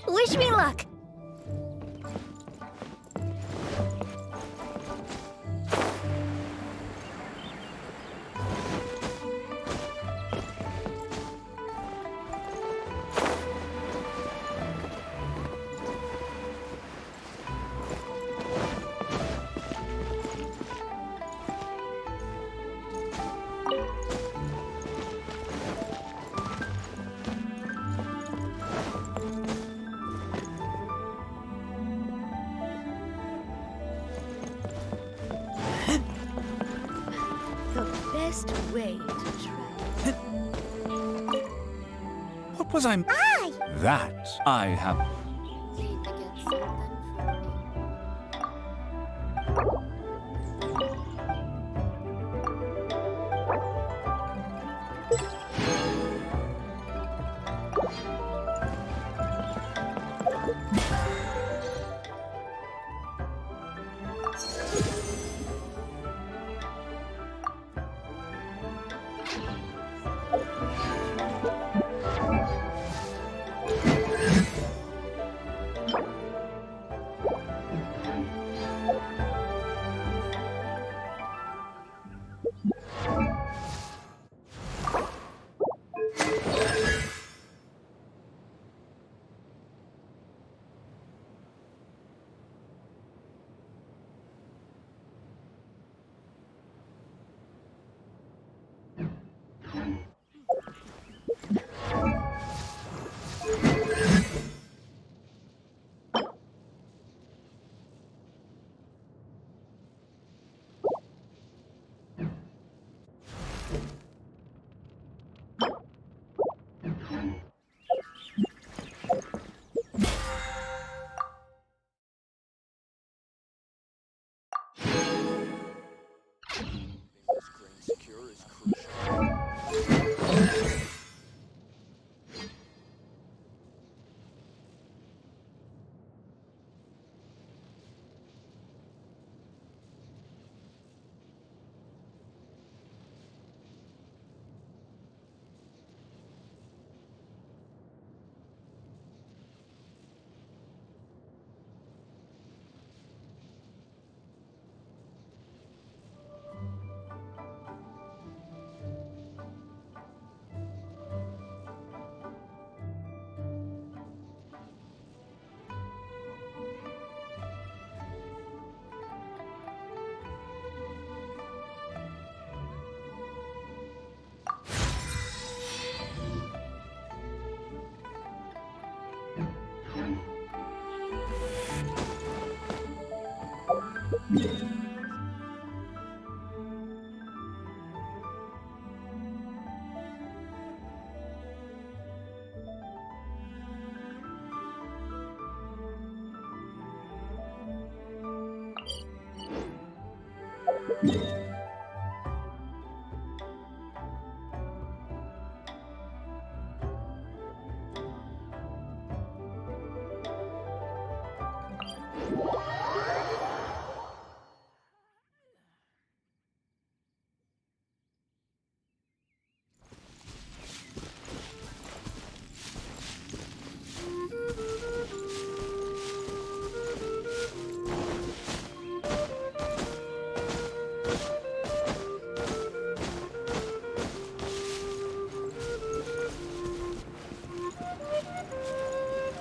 Wish me luck! The best way to travel. What was I? Aye! That I have. Lean against something from me.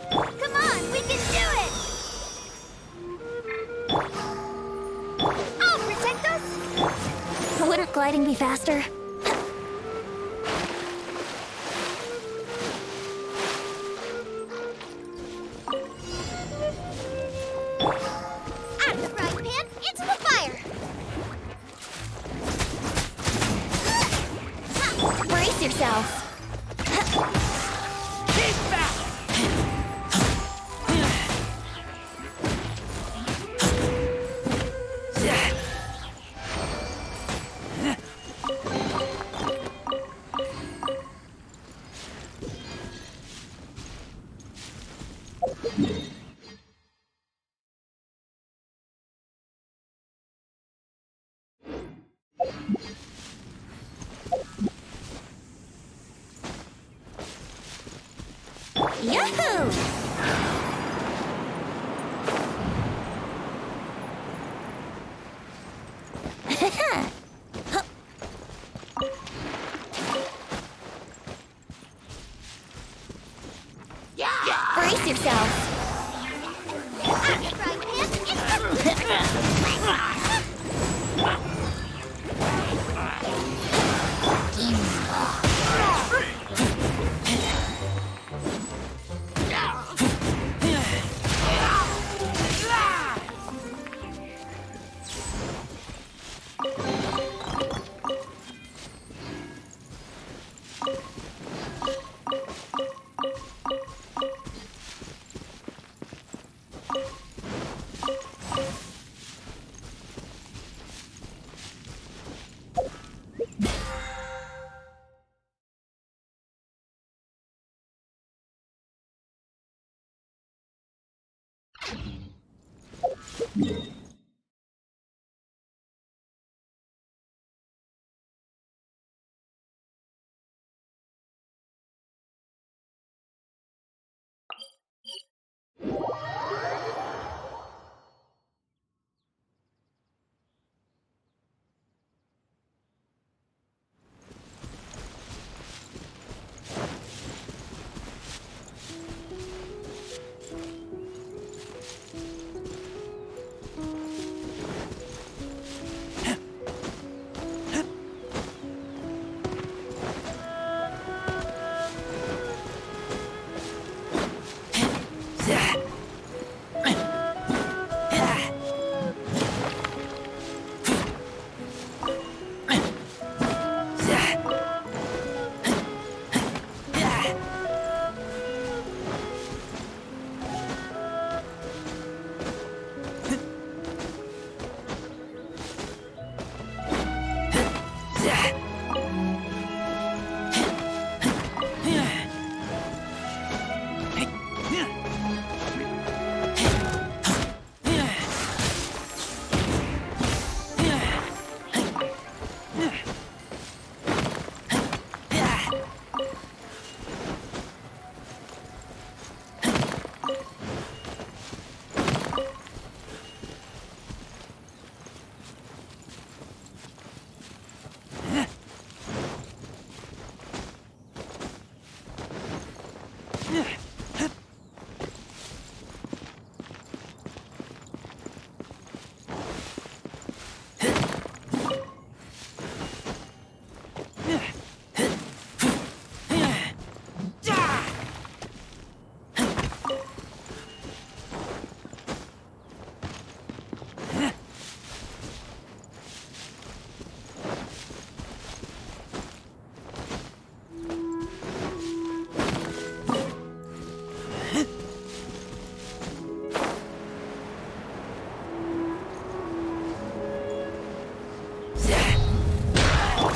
Come on, we can do it! I'll protect us! Wouldn't gliding be faster? Out of the frying pan, into the fire! Brace yourself!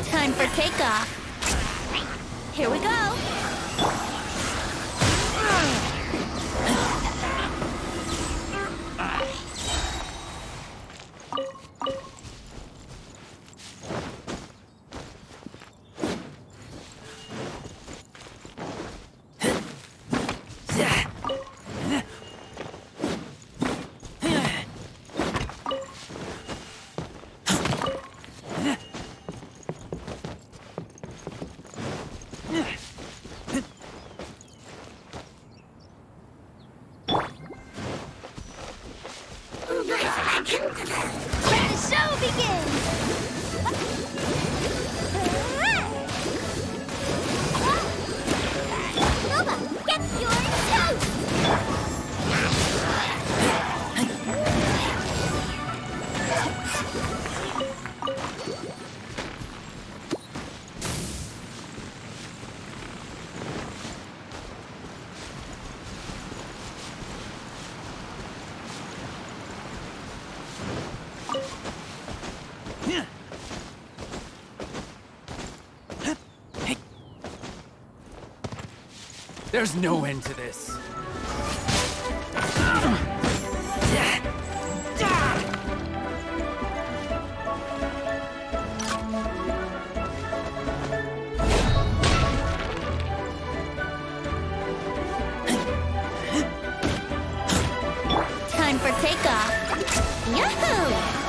Time for takeoff. Here we go. Let the show begin! Nova, get your toast! There's no end to this. Time for takeoff. Yahoo!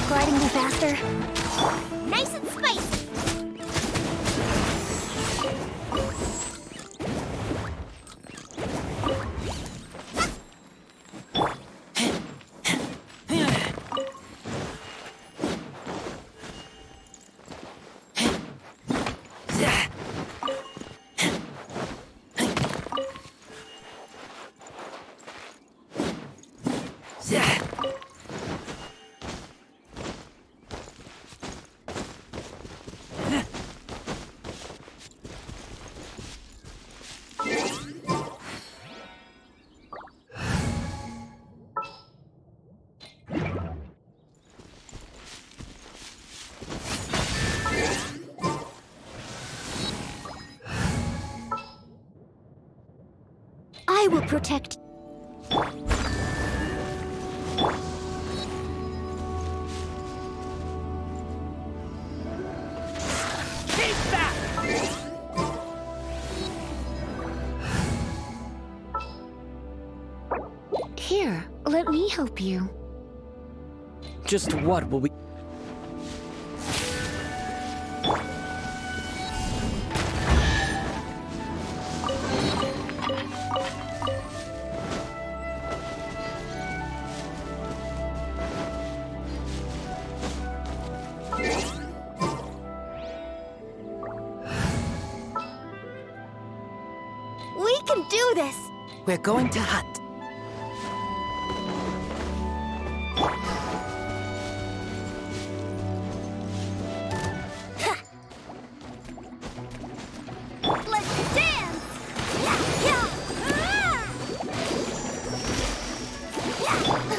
Gliding be faster. Nice and spicy. I will protect. Here, let me help you. Just what will we... We can do this! We're going to hunt. Let's dance!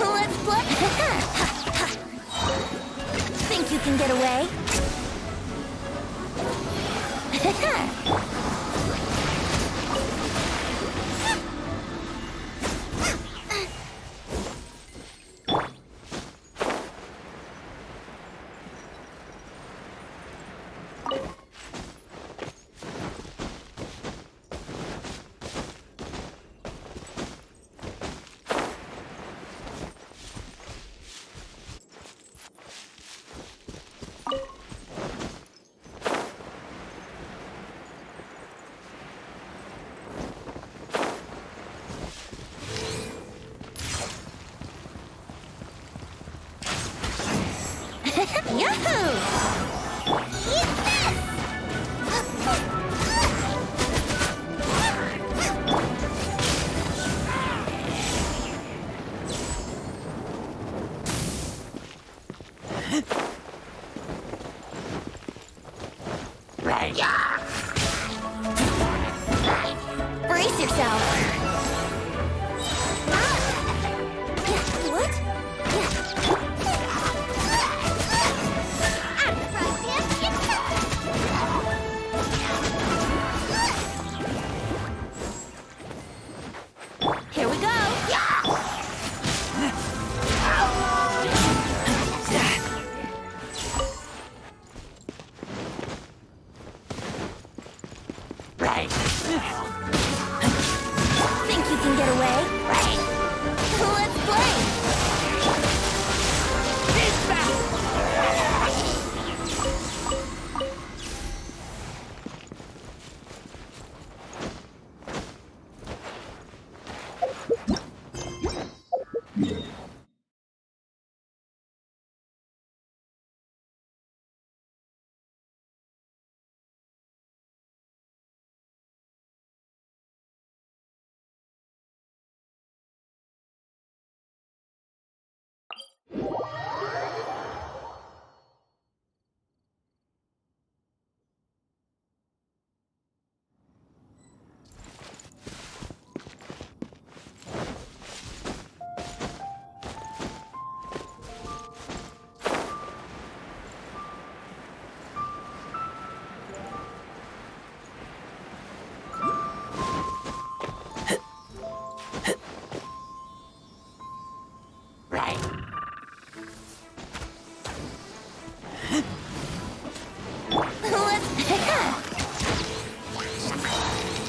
Let's play! Think you can get away? Yahoo! Eat this! Brace yourself! What? Think you can get away? Let's play!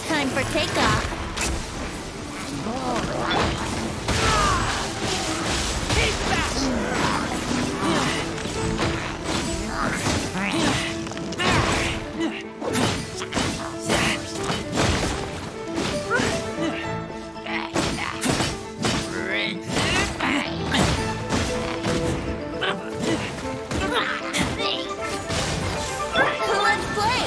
Time for takeoff. Let's play!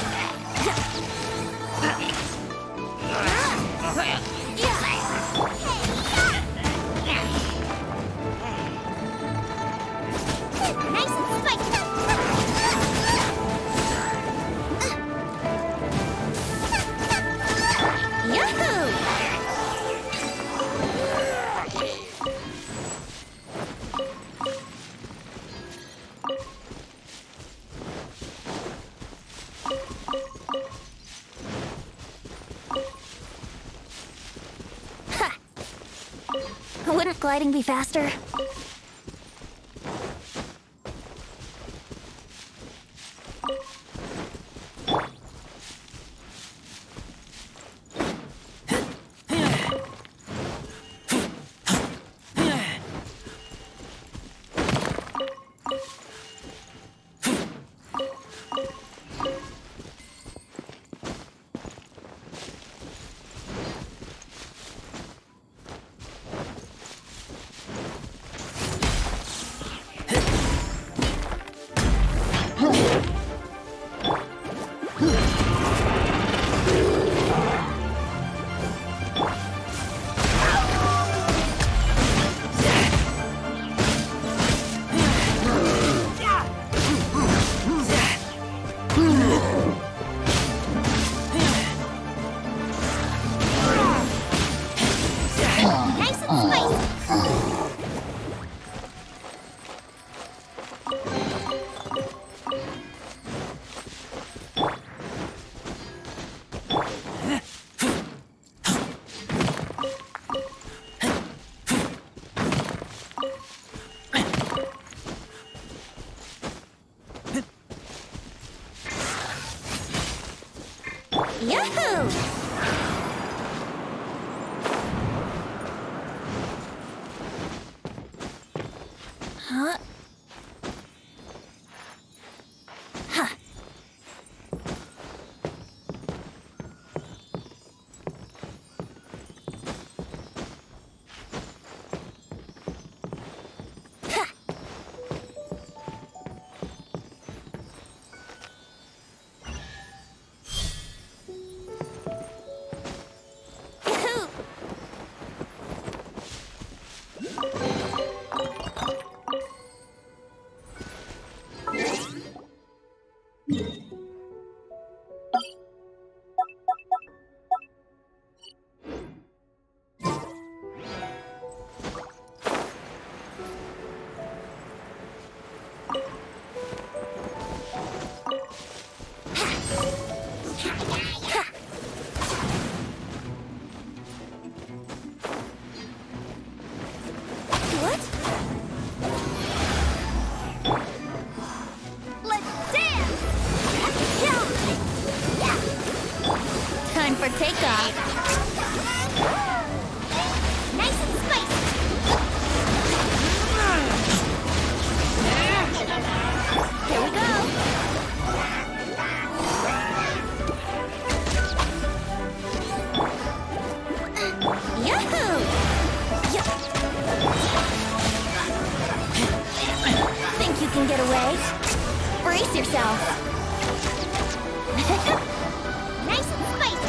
Nice and spiked up. Yahoo! Wouldn't gliding be faster? Nice and spiked. Yahoo! Huh? Huh. for takeoff. Nice and spicy. Here we go. Yahoo! Think you can get away? Brace yourself. Nice and spicy.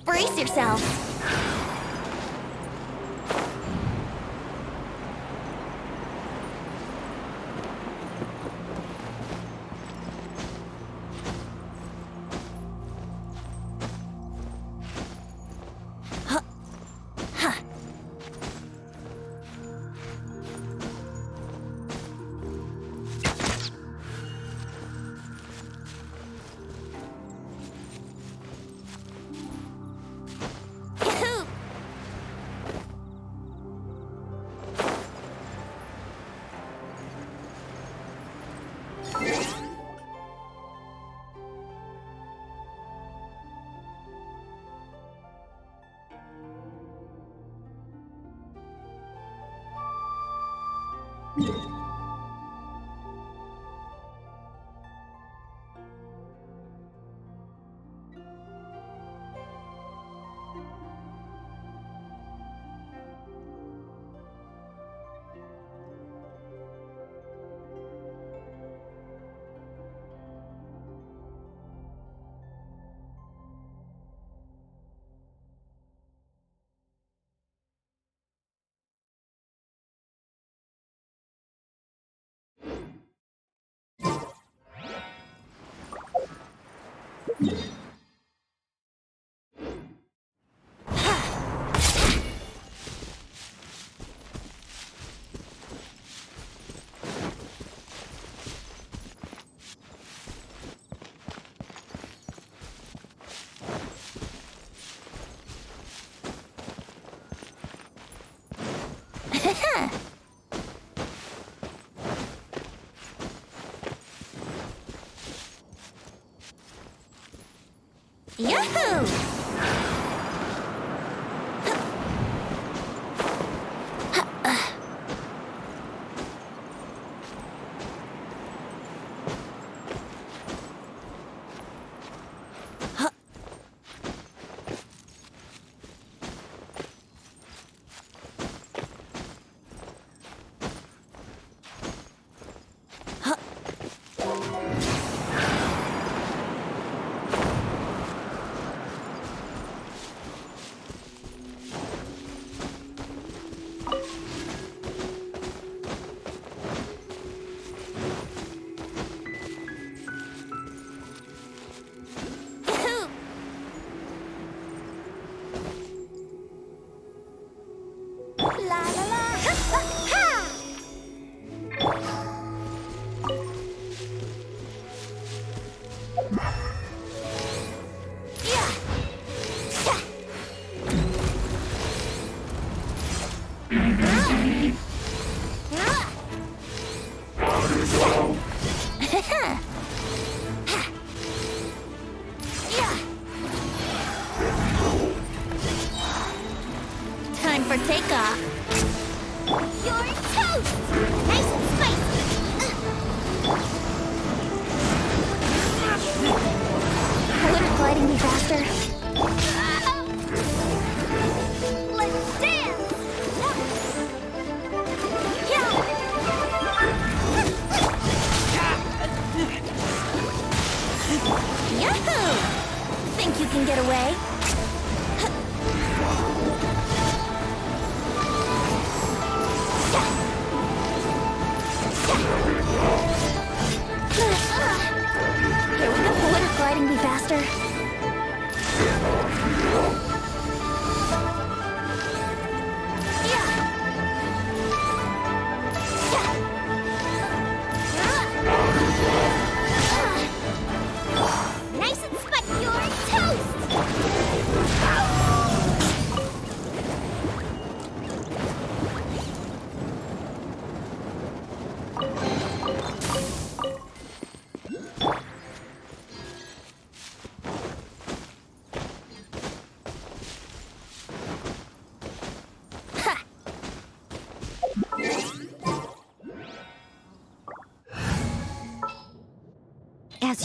Brace yourself. Yahoo! Time for takeoff. You're toast! Nice and spicy. Wouldn't gliding be faster?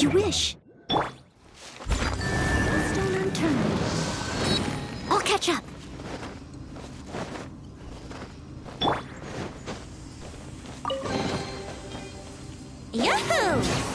As you wish. No stone unturned. I'll catch up. Yahoo!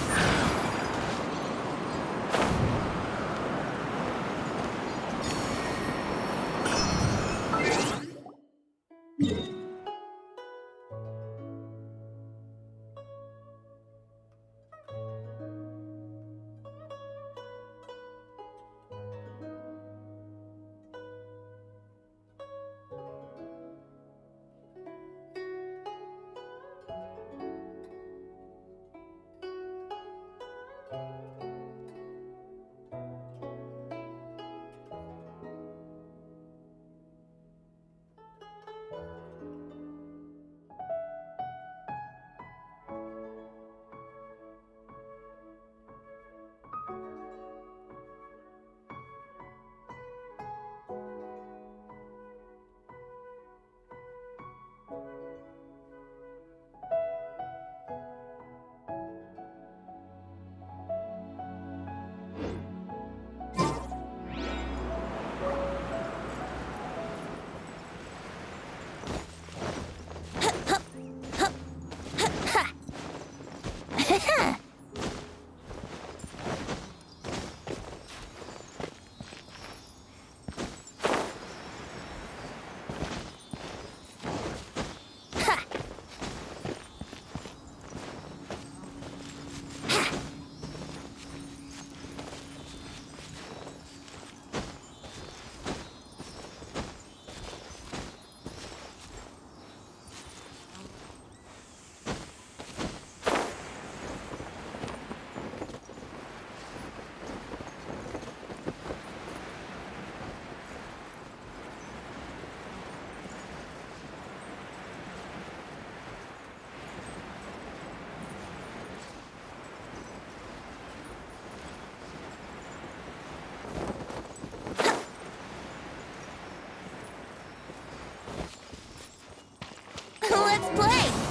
Let's play!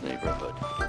neighborhood.